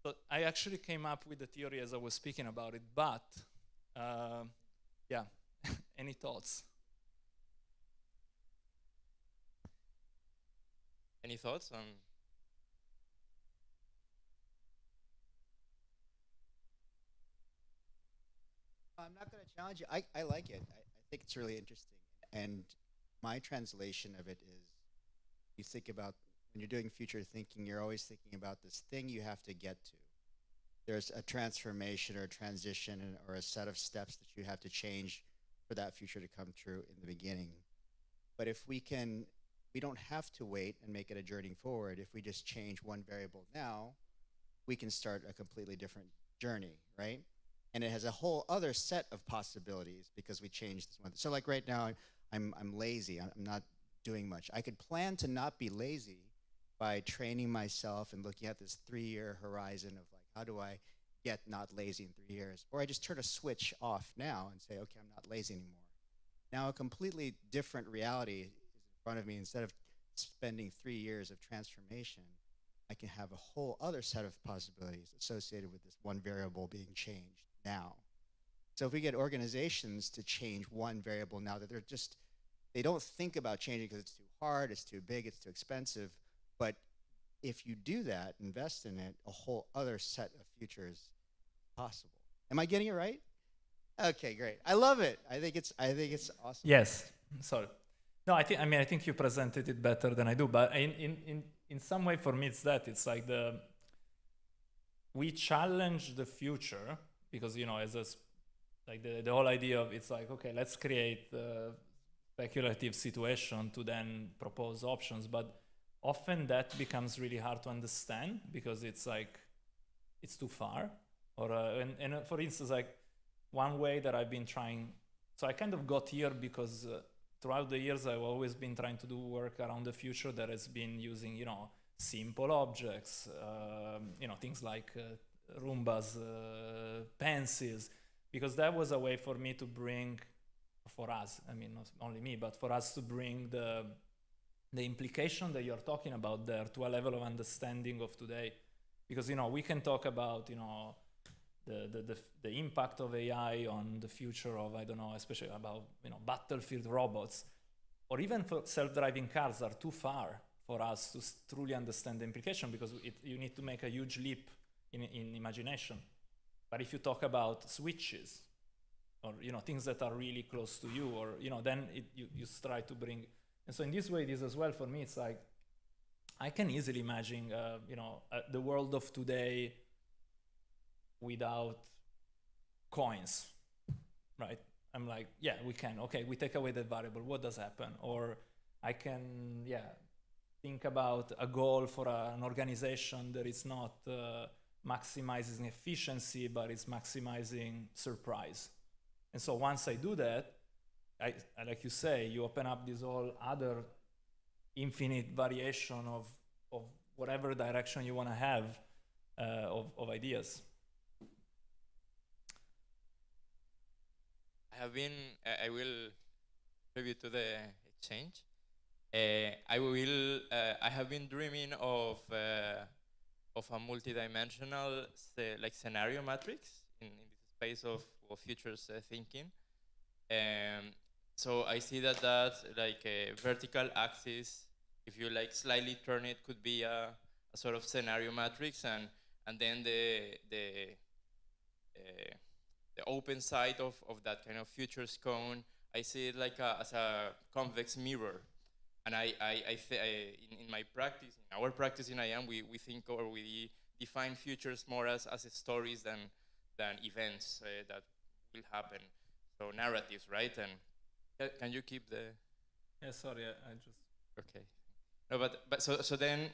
So I actually came up with the theory as I was speaking about it, but yeah, any thoughts? Any thoughts on? I'm not going to challenge you. I like it. I think it's really interesting. And my translation of it is, you think about when you're doing future thinking, you're always thinking about this thing you have to get to. There's a transformation or a transition or a set of steps that you have to change for that future to come true in the beginning. But if we don't have to wait and make it a journey forward. If we just change one variable now, we can start a completely different journey, right? And it has a whole other set of possibilities because we changed this one. So like right now, I'm lazy. I'm not doing much. I could plan to not be lazy by training myself and looking at this 3-year horizon of like, how do I get not lazy in 3 years? Or I just turn a switch off now and say, okay, I'm not lazy anymore. Now a completely different reality is in front of me. Instead of spending 3 years of transformation, I can have a whole other set of possibilities associated with this one variable being changed now. So if we get organizations to change one variable now, that they don't think about changing because it's too hard, it's too big, it's too expensive. But if you do that, invest in it, a whole other set of futures possible. Am I getting it right? Okay, great. I love it. I think it's awesome. Yes. Sorry. No, I think you presented it better than I do. But in some way, for me, it's that it's like we challenge the future because as like the whole idea of it's like, okay, let's create a speculative situation to then propose options, but often that becomes really hard to understand because it's like it's too far. Or and for instance, like one way that I've been trying, so I kind of got here because throughout the years I've always been trying to do work around the future that has been using simple objects, things like Roombas, pencils, because that was a way for me to bring, for us, I mean not only me, but for us to bring the implication that you're talking about there to a level of understanding of today. Because we can talk about the impact of AI on the future of, I don't know, especially about battlefield robots, or even for self-driving cars are too far for us to truly understand the implication, because you need to make a huge leap in imagination. But if you talk about switches or things that are really close to you, or then you try to bring. And so in this way, this as well for me, it's like I can easily imagine the world of today without coins, right? I'm like, yeah, we can. Okay, we take away that variable. What does happen? Or I can, think about a goal for an organization that is not maximizing efficiency, but it's maximizing surprise. And so once I do that, I like you say, you open up this whole other infinite variation of whatever direction you want to have of ideas. I will contribute to the exchange. I have been dreaming of a multidimensional like scenario matrix in this space of futures thinking. So I see that like a vertical axis, if you like slightly turn it, could be a sort of scenario matrix, and then the open side of that kind of futures cone, I see it like as a convex mirror. And in my practice, in our practice in IAM, we think, or we define futures more as stories than events that will happen. So narratives, right? And can you keep the? Yeah, sorry, I just. Okay. No, but so then,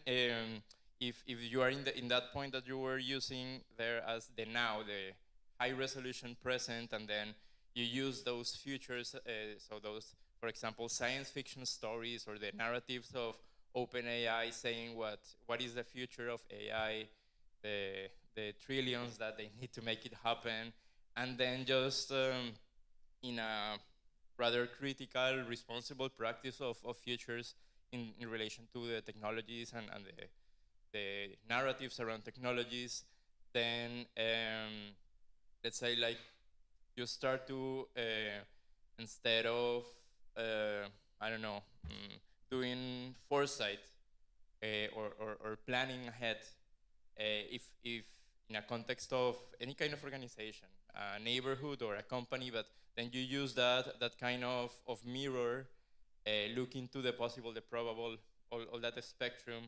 if you are in that point that you were using there as the now, the high resolution present, and then you use those futures, so those, for example, science fiction stories or the narratives of OpenAI saying what is the future of AI, the trillions that they need to make it happen, and then just in a rather critical, responsible practice of futures in relation to the technologies and the narratives around technologies, then let's say like you start to instead of I don't know doing foresight or planning ahead, if in a context of any kind of organization, a neighborhood or a company, but then you use that kind of mirror, look into the possible, the probable, all that spectrum,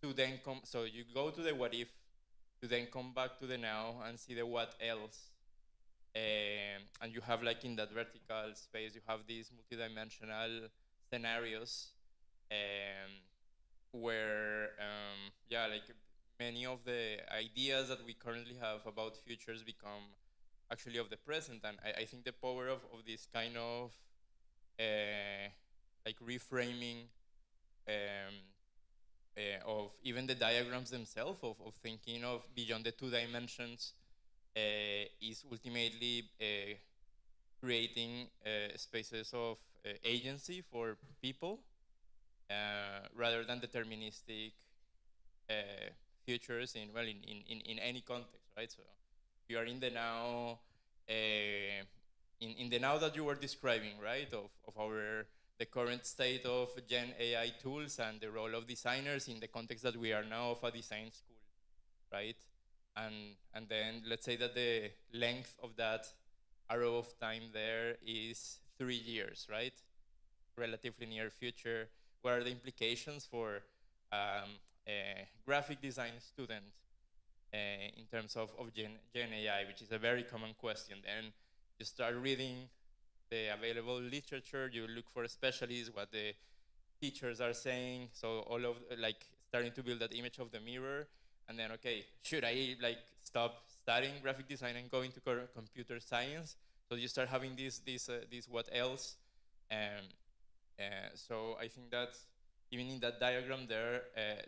to then come. So you go to the what if, to then come back to the now and see the what else. And you have, like, in that vertical space, you have these multidimensional scenarios where, yeah, like many of the ideas that we currently have about futures become actually of the present. And I think the power of this kind of like reframing of even the diagrams themselves, of thinking of beyond the 2 dimensions, is ultimately creating spaces of agency for people, rather than deterministic futures in any context, right? So you are in the now, in the now that you were describing, right, of the current state of Gen AI tools and the role of designers in the context that we are now of a design school, right? And then let's say that the length of that arrow of time there is 3 years, right? Relatively near future. What are the implications for a graphic design student in terms of Gen AI, which is a very common question. Then you start reading the available literature, you look for specialists, what the teachers are saying, so all of, like, starting to build that image of the mirror, and then, okay, should I, like, stop studying graphic design and go into computer science? So you start having this what else, so I think that even in that diagram there,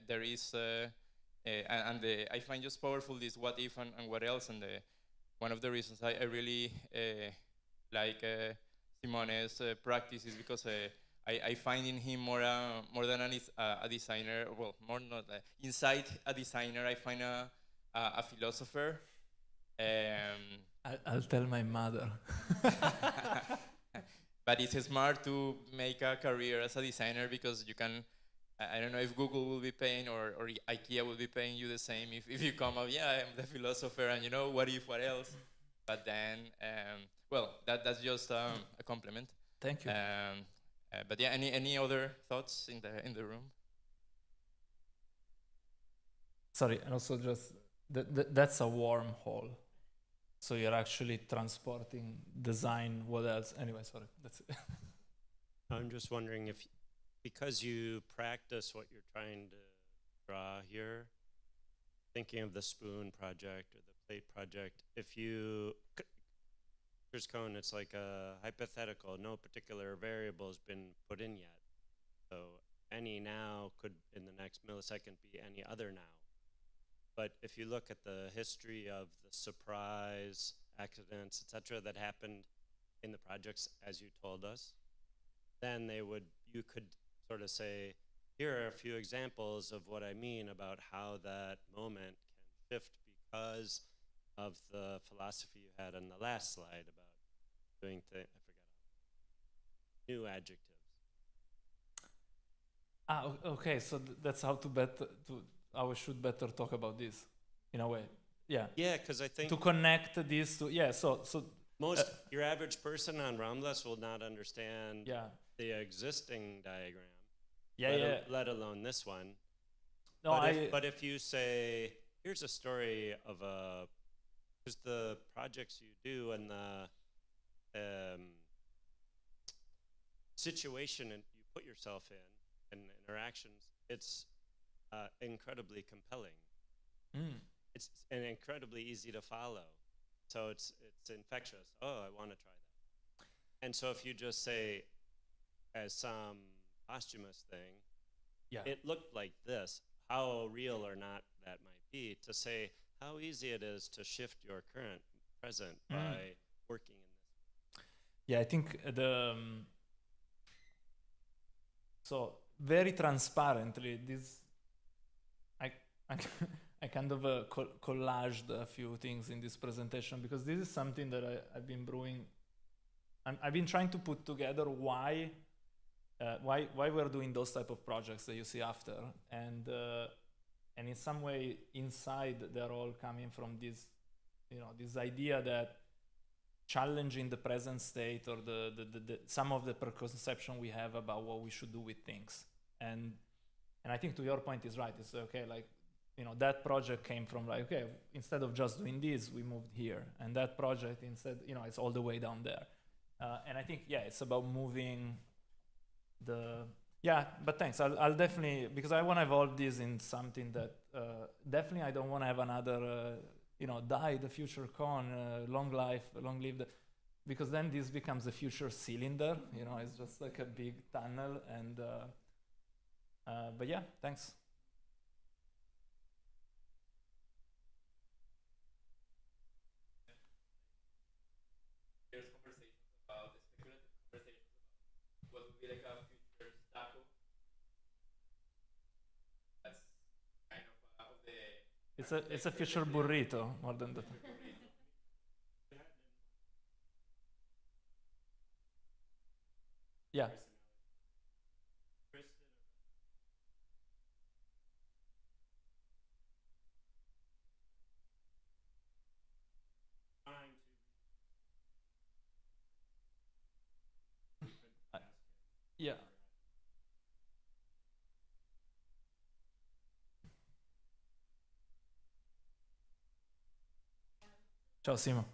there is, I find just powerful this what if and what else, and one of the reasons I really like Simone's practice is because I find in him more than a designer. Well, more not inside a designer. I find a philosopher. I'll tell my mother. But it's smart to make a career as a designer, because you can. I don't know if Google will be paying or IKEA will be paying you the same if you come up, yeah, I'm the philosopher, and what if, what else? But then, well, that's just a compliment. Thank you. But yeah, any other thoughts in the room? Sorry, and also just that's a wormhole. So you're actually transporting design. What else? Anyway, sorry. That's it. I'm just wondering if, because you practice what you're trying to draw here, thinking of the spoon project or the plate project, if you, here's cone, it's like a hypothetical, no particular variable has been put in yet. So any now could in the next millisecond be any other now. But if you look at the history of the surprise, accidents, etc., that happened in the projects as you told us, then you could sort of say, here are a few examples of what I mean about how that moment can shift because of the philosophy you had on the last slide about doing I forgot, new adjectives. Okay, so that's how how we should better talk about this, in a way. Yeah. Yeah, because I think to connect this to, yeah, so most your average person on Rambles will not understand yeah. the existing diagram. Yeah, let alone this one. No, but if you say, here's a story of because the projects you do and the situation and you put yourself in and interactions, it's incredibly compelling. It's incredibly easy to follow. So it's infectious. Oh, I want to try that. And so if you just say, as some posthumous thing, Yeah. it looked like this, how real or not that might be, to say how easy it is to shift your current present by working in this. Yeah, I think so very transparently, this I I kind of collaged a few things in this presentation because this is something that I've been brewing. I've been trying to put together why we're doing those type of projects that you see after, and in some way inside they're all coming from this, this idea that challenging the present state or the some of the preconception we have about what we should do with things, and I think to your point is right. It's okay, like, that project came from like, okay, instead of just doing this, we moved here, and that project instead, it's all the way down there, and I think it's about moving but thanks. I'll definitely, because I want to evolve this in something that definitely I don't want to have another die the future con, long live because then this becomes a future cylinder. It's just like a big tunnel, and but yeah, thanks. There's conversations about the speculative conversations about what would be like a future stack of. That's kind of the. It's a future burrito more than that. Yeah. Yeah. Ciao Simo.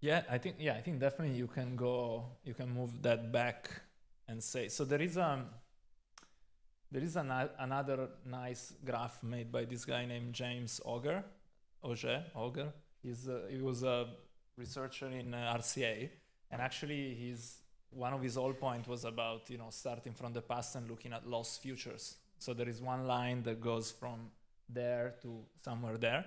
Yeah, I think definitely you can move that back and say, so there is another nice graph made by this guy named James Auger. He was a researcher in RCA, and actually one of his whole point was about starting from the past and looking at lost futures. So there is one line that goes from there to somewhere there.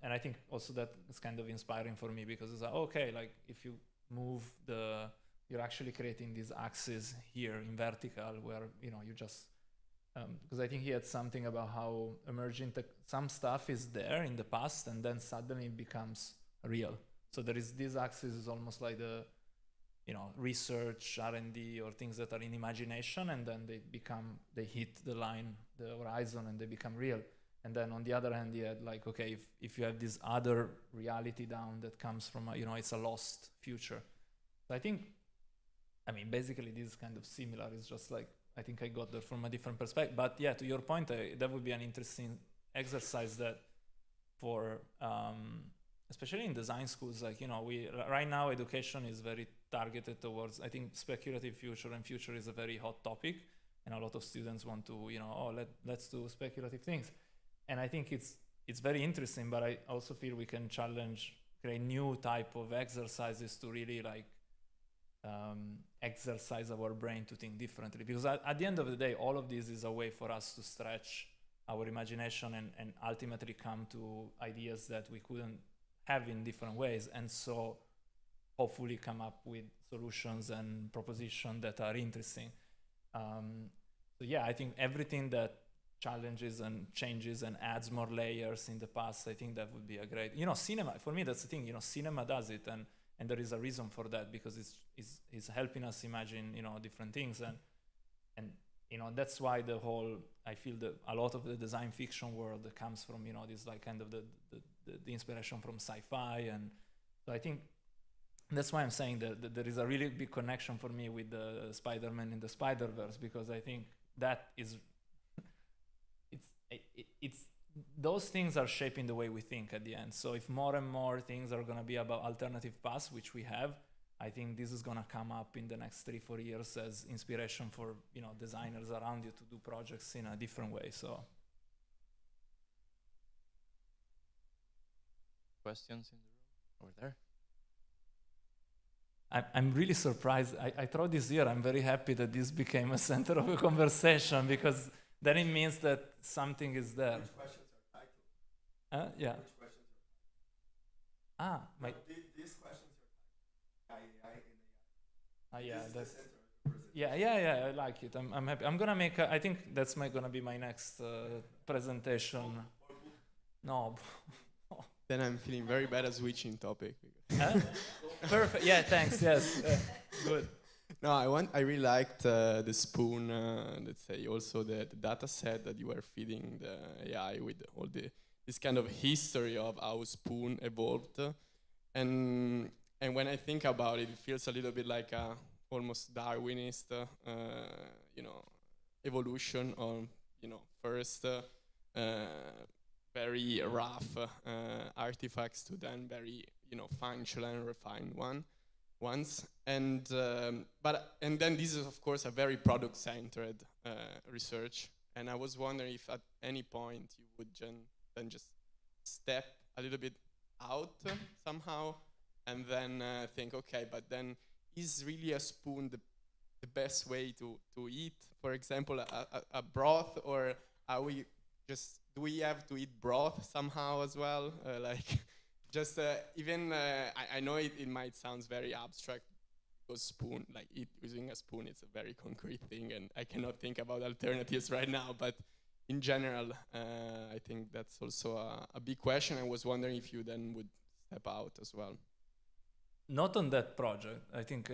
And I think also that is kind of inspiring for me because it's like, okay, like if you move you're actually creating this axis here in vertical where, you just, because I think he had something about how emerging some stuff is there in the past and then suddenly it becomes real. So there is this axis is almost like the, research, R&D or things that are in imagination, and then they hit the line, the horizon, and they become real. And then on the other hand, you had like, okay, if you have this other reality down that comes from, it's a lost future. So I think, basically this is kind of similar. It's just like, I think I got there from a different perspective. But yeah, to your point, that would be an interesting exercise that for, especially in design schools, like, right now education is very targeted towards, I think speculative future, and future is a very hot topic. And a lot of students want to, let's do speculative things. And I think it's very interesting, but I also feel we can create new type of exercises to really like exercise our brain to think differently. Because at the end of the day, all of this is a way for us to stretch our imagination and ultimately come to ideas that we couldn't have in different ways. And so hopefully come up with solutions and propositions that are interesting. So yeah, I think everything that challenges and changes and adds more layers in the past, I think that would be a great, cinema, for me that's the thing, cinema does it, and there is a reason for that, because it's helping us imagine, different things, and that's why I feel that a lot of the design fiction world comes from, this like kind of the inspiration from sci-fi. And so I think that's why I'm saying that there is a really big connection for me with the Spider-Man in the Spider-Verse, because I think that is, it's those things are shaping the way we think at the end. So if more and more things are going to be about alternative paths, which we have, I think this is going to come up in the next 3-4 years as inspiration for, you know, designers around you to do projects in a different way. So Questions in the room over there? I'm really surprised. I thought this year, I'm very happy that this became a center of a conversation, because then it means that something is there. Which questions are titled? Yeah. Which questions are My. These questions are titled AI and AI. Yeah, This is the that's. center of the presentation. Yeah, I like it. I'm happy. I'm gonna make. I think that's gonna be my next presentation. No. Then I'm feeling very bad at switching topic. Perfect. Yeah, thanks. Yes. Good. No, I really liked the spoon. Let's say also the data set that you were feeding the AI with all this kind of history of how spoon evolved, and when I think about it, it feels a little bit like a almost Darwinist, evolution on first. Very rough artifacts to then very functional and refined ones, and then this is of course a very product-centered research, and I was wondering if at any point you would then just step a little bit out somehow and then think, okay, but then is really a spoon the best way to eat, for example, a broth, or are we just, do we have to eat broth somehow as well? I know it might sound very abstract, because using a spoon, it's a very concrete thing, and I cannot think about alternatives right now. But in general, I think that's also a big question. I was wondering if you then would step out as well. Not on that project. I think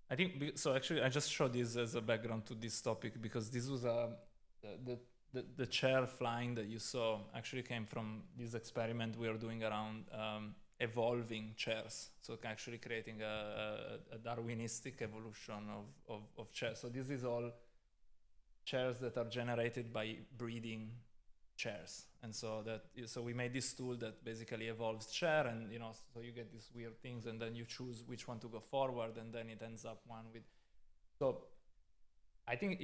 I think so. Actually, I just showed this as a background to this topic, because this was the chair flying that you saw actually came from this experiment we are doing around evolving chairs. So actually creating a Darwinistic evolution of chairs. So this is all chairs that are generated by breeding chairs, and so we made this tool that basically evolves chair, and so you get these weird things, and then you choose which one to go forward, and then it ends up one with. So I think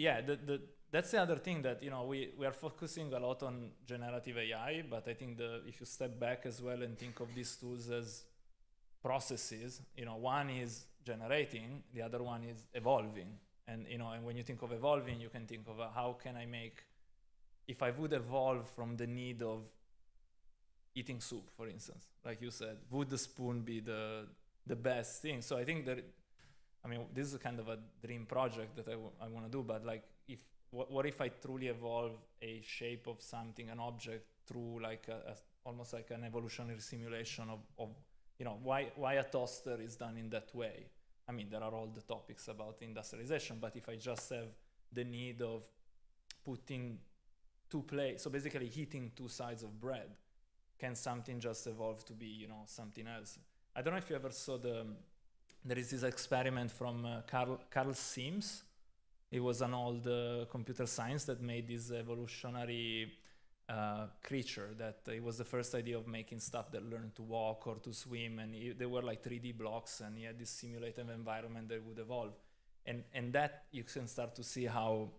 that's the other thing, that we are focusing a lot on generative AI, but I think if you step back as well and think of these tools as processes, one is generating, the other one is evolving, and and when you think of evolving, you can think of how can I make. If I would evolve from the need of eating soup, for instance, like you said, would the spoon be the best thing? So I think this is a kind of a dream project that I want to do, but what if I truly evolve a shape of something, an object, through almost like an evolutionary simulation of why a toaster is done in that way? I mean, there are all the topics about industrialization, but if I just have the need of putting so basically heating two sides of bread, can something just evolve to be something else? I don't know if you ever saw there is this experiment from Carl Sims. It was an old computer science that made this evolutionary creature, that it was the first idea of making stuff that learned to walk or to swim, and they were like 3D blocks, and he had this simulated environment that would evolve, and that you can start to see how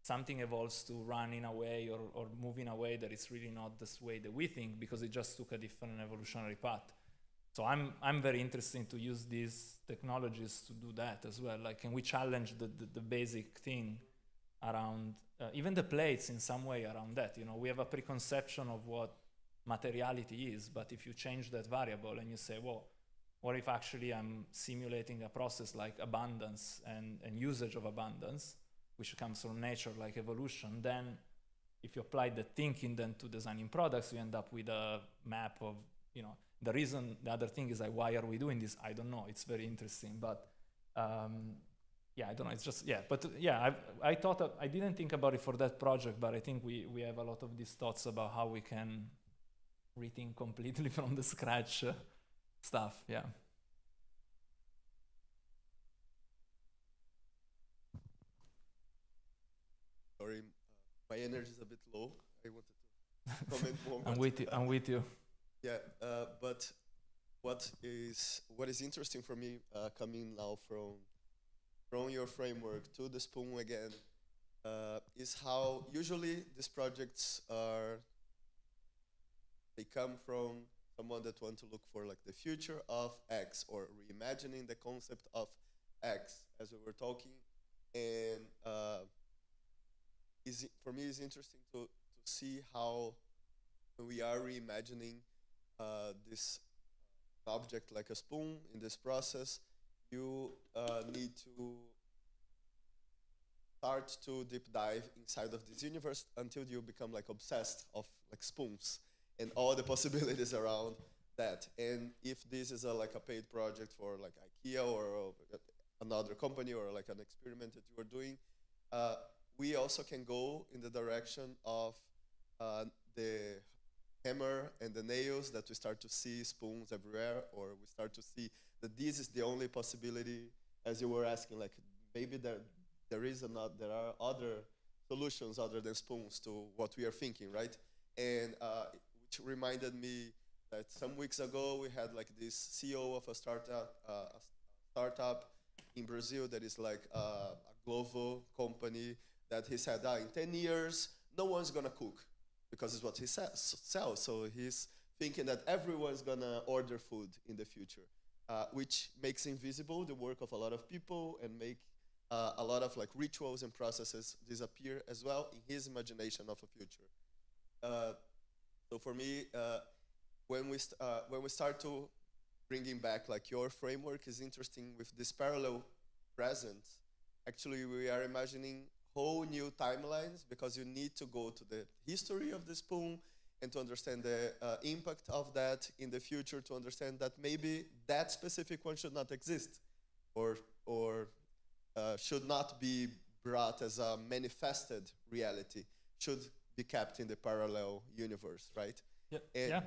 something evolves to run in a way or move in a way that is really not this way that we think, because it just took a different evolutionary path. So I'm very interested to use these technologies to do that as well. Can we challenge the basic thing around even the plates in some way around that? We have a preconception of what materiality is, but if you change that variable and you say, well, what if actually I'm simulating a process like abundance and usage of abundance, which comes from nature, like evolution, then if you apply the thinking then to designing products, you end up with a map of, the other thing is why are we doing this? I don't know. It's very interesting, but I don't know. It's just, I thought, I didn't think about it for that project, but I think we have a lot of these thoughts about how we can rethink completely from the scratch stuff, yeah. my energy is a bit low. I wanted to comment more. I'm with you. I'm with you. Yeah, but what is interesting for me coming now from your framework to the spoon again is how usually these projects they come from someone that want to look for like the future of X or reimagining the concept of X as we were talking, and for me it's interesting to see how when we are reimagining this object like a spoon in this process, you need to start to deep dive inside of this universe until you become like obsessed of like spoons and all the possibilities around that. And if this is like a paid project for like IKEA or another company or like an experiment that you are doing, we also can go in the direction of the hammer and the nails, that we start to see spoons everywhere, or we start to see that this is the only possibility, as you were asking, like maybe there are other solutions other than spoons to what we are thinking, right? And which reminded me that some weeks ago we had like this CEO of a startup in Brazil that is like a global company, that he said, in 10 years, no one's gonna cook, because it's what he sells. So he's thinking that everyone's gonna order food in the future, which makes invisible the work of a lot of people and make a lot of like rituals and processes disappear as well in his imagination of a future. So for me, when we start to bringing back like your framework is interesting with this parallel present. Actually, we are imagining whole new timelines, because you need to go to the history of the spoon and to understand the impact of that in the future, to understand that maybe that specific one should not exist, or should not be brought as a manifested reality, should be kept in the parallel universe, right? Yeah.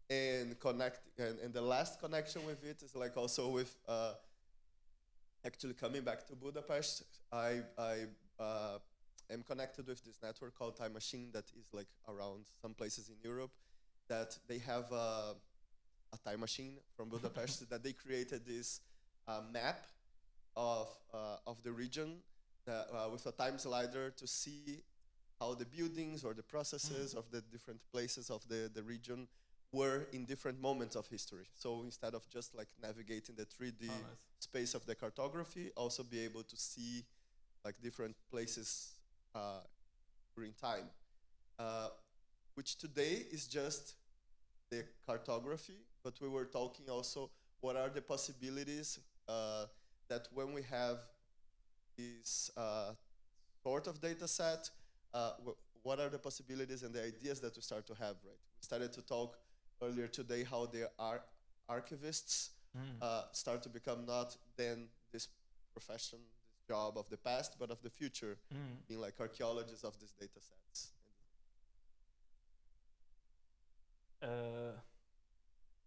And connect, and the last connection with it is like also with actually coming back to Budapest. I am connected with this network called Time Machine that is like around some places in Europe, that they have a time machine from Budapest that they created this map of the region that, with a time slider to see how the buildings or the processes of the different places of the region were in different moments of history. So instead of just like navigating the 3D space of the cartography, also be able to see like different places during time, which today is just the cartography, but we were talking also what are the possibilities that when we have this sort of data set, what are the possibilities and the ideas that we start to have, right? We started to talk earlier today how there are archivists start to become not then this profession, this job of the past, but of the future, being like archaeologists of these data sets.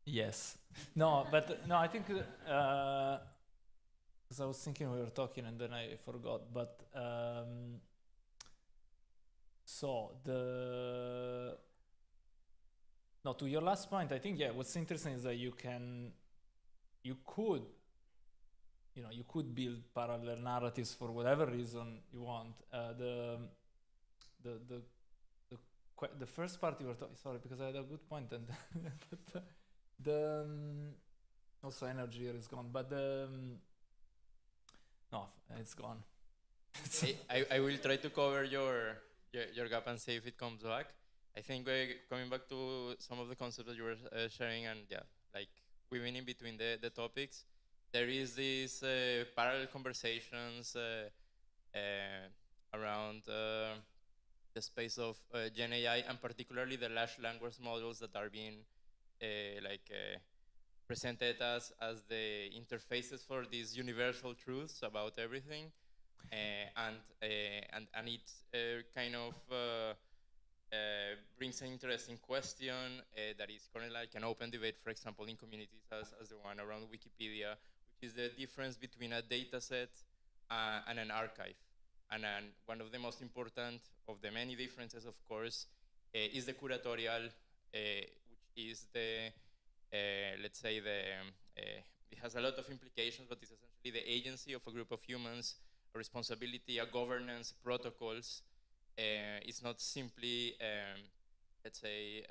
Yes. No, but no, I think because I was thinking we were talking and then I forgot. But so to your last point, I think what's interesting is that you could build parallel narratives for whatever reason you want. The first part you were talking, sorry, because I had a good point, and but also energy here is gone, but no, it's gone. I will try to cover your gap and see if it comes back. I think coming back to some of the concepts that you were sharing, and like weaving in between the topics, there is these parallel conversations around the space of Gen AI, and particularly the large language models that are being presented as the interfaces for these universal truths about everything, and it kind of brings an interesting question that is currently like an open debate, for example, in communities as the one around Wikipedia, which is the difference between a data set and an archive. and one of the most important of the many differences, of course, is the curatorial, which is the, let's say, it has a lot of implications, but it's essentially the agency of a group of humans, a responsibility, a governance, protocols. It's not simply, let's say,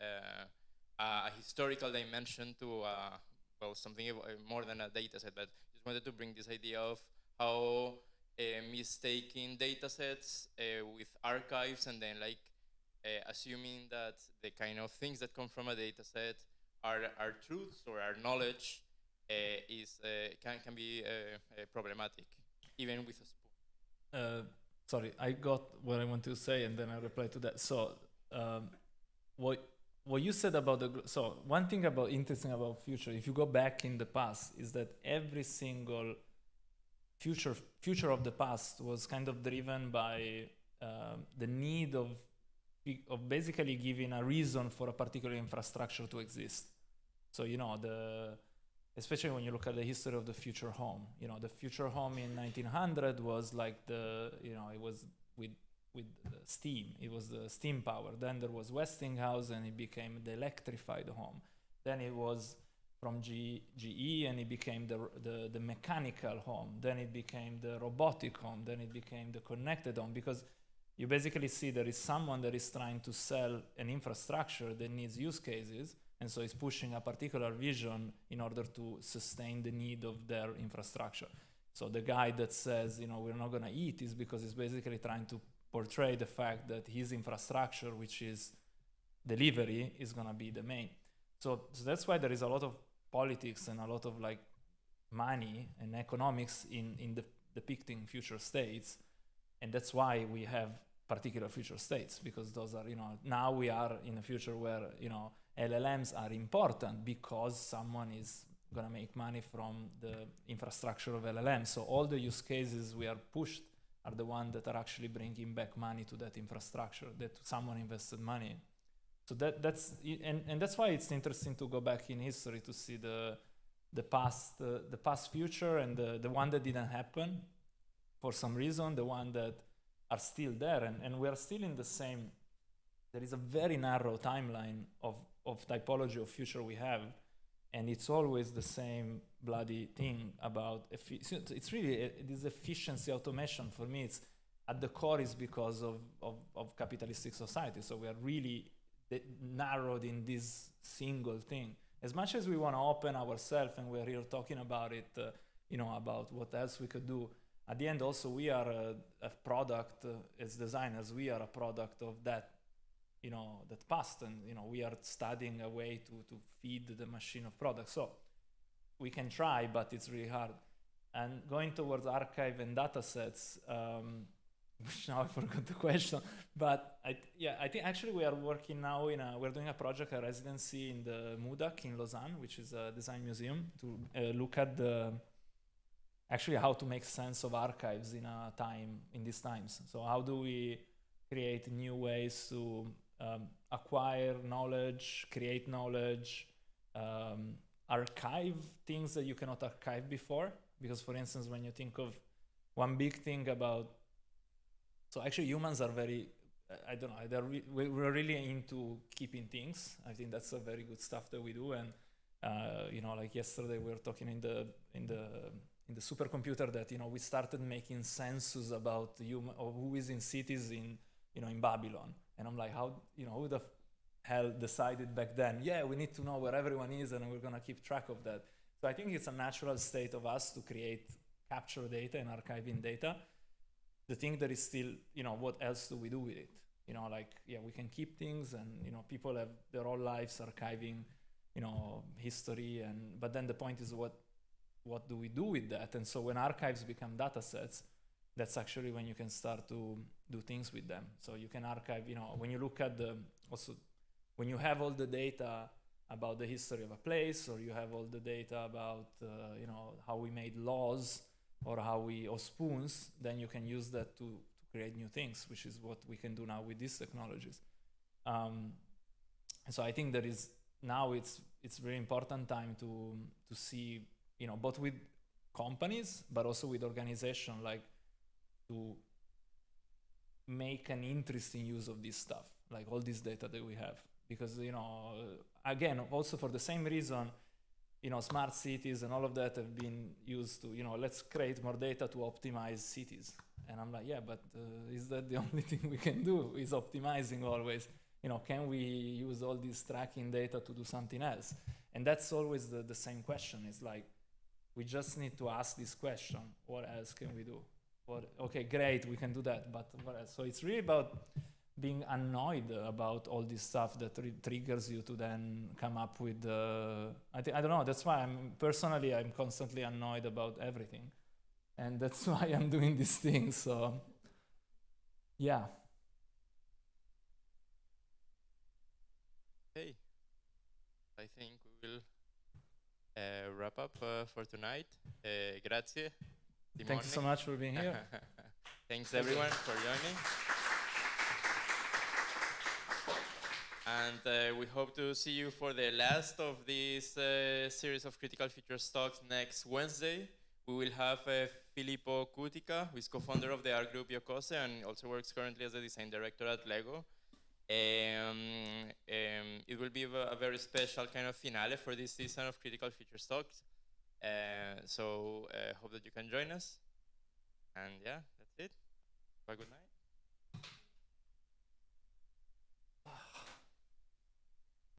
a historical dimension to, well, something more than a data set, but just wanted to bring this idea of how mistaking data sets with archives and then like assuming that the kind of things that come from a data set are truths or are knowledge can be problematic, even with a spoon. Sorry, I got what I want to say, and then I reply to that. So, what you said about so one thing about interesting about future, if you go back in the past, is that every single future of the past was kind of driven by the need of basically giving a reason for a particular infrastructure to exist. So especially when you look at the history of the future home, the future home in 1900 was like it was with steam. It was the steam power. Then there was Westinghouse, and it became the electrified home. Then it was from GE, and it became the mechanical home. Then it became the robotic home. Then it became the connected home, because you basically see there is someone that is trying to sell an infrastructure that needs use cases, and so it's pushing a particular vision in order to sustain the need of their infrastructure. So the guy that says, we're not going to eat, is because he's basically trying to portray the fact that his infrastructure, which is delivery, is going to be the main. So that's why there is a lot of politics and a lot of like money and economics in depicting future states. And that's why we have particular future states, because those are, now we are in a future where, LLMs are important because someone is going to make money from the infrastructure of LLMs. So all the use cases we are pushed are the ones that are actually bringing back money to that infrastructure that someone invested money in. So that's why it's interesting to go back in history to see the past future, and the one that didn't happen for some reason, the one that are still there, and we are still in the same. There is a very narrow timeline of typology of future we have, and it's always the same bloody thing about it's really this efficiency automation. For me, it's at the core is because of capitalistic society. So we are really narrowed in this single thing. As much as we want to open ourselves, and we're here talking about it, about what else we could do, at the end also we are a product as designers. We are a product of that, that past, and we are studying a way to feed the machine of products. So we can try, but it's really hard. And going towards archive and data sets, which now I forgot the question, but I think actually we are working now we're doing a project, a residency in the MUDAC in Lausanne, which is a design museum, to look at actually how to make sense of archives in these times. So how do we create new ways to acquire knowledge, create knowledge, archive things that you cannot archive before? Because, for instance, when you think of one big thing about, so actually humans are very, I don't know, we're really into keeping things. I think that's a very good stuff that we do. And like yesterday we were talking in the supercomputer that we started making census about who is in cities in Babylon. And I'm like, how who the hell decided back then? Yeah, we need to know where everyone is, and we're gonna keep track of that. So I think it's a natural state of us to capture data and archiving data. The thing that is still, what else do we do with it? We can keep things, and people have their whole lives archiving, history, but then the point is what do we do with that? And so when archives become data sets, that's actually when you can start to do things with them. So you can archive, when you look at when you have all the data about the history of a place, or you have all the data about, how we made laws, or spoons, then you can use that to create new things, which is what we can do now with these technologies. And so I think now it's very important time to see, both with companies, but also with organizations, like to make an interesting use of this stuff, like all this data that we have. Because, again, also for the same reason, smart cities and all of that have been used to, let's create more data to optimize cities. And I'm like, yeah, but is that the only thing we can do, is optimizing always? Can we use all this tracking data to do something else? And that's always the same question. It's like, we just need to ask this question, what else can we do? Okay, great, we can do that, but what else? So it's really about being annoyed about all this stuff that triggers you to then come up with, I don't know, that's why I'm constantly annoyed about everything. And that's why I'm doing these things, so, yeah. Okay, I think we will wrap up for tonight. Grazie. Thank you so much for being here. Thanks everyone for joining. And we hope to see you for the last of this series of critical features talks next Wednesday. We will have Filippo Cutica, who is co-founder of the art group Yokose and also works currently as a design director at Lego. It will be a very special kind of finale for this season of critical features talks. So hope that you can join us. And yeah, that's it. Have a good night.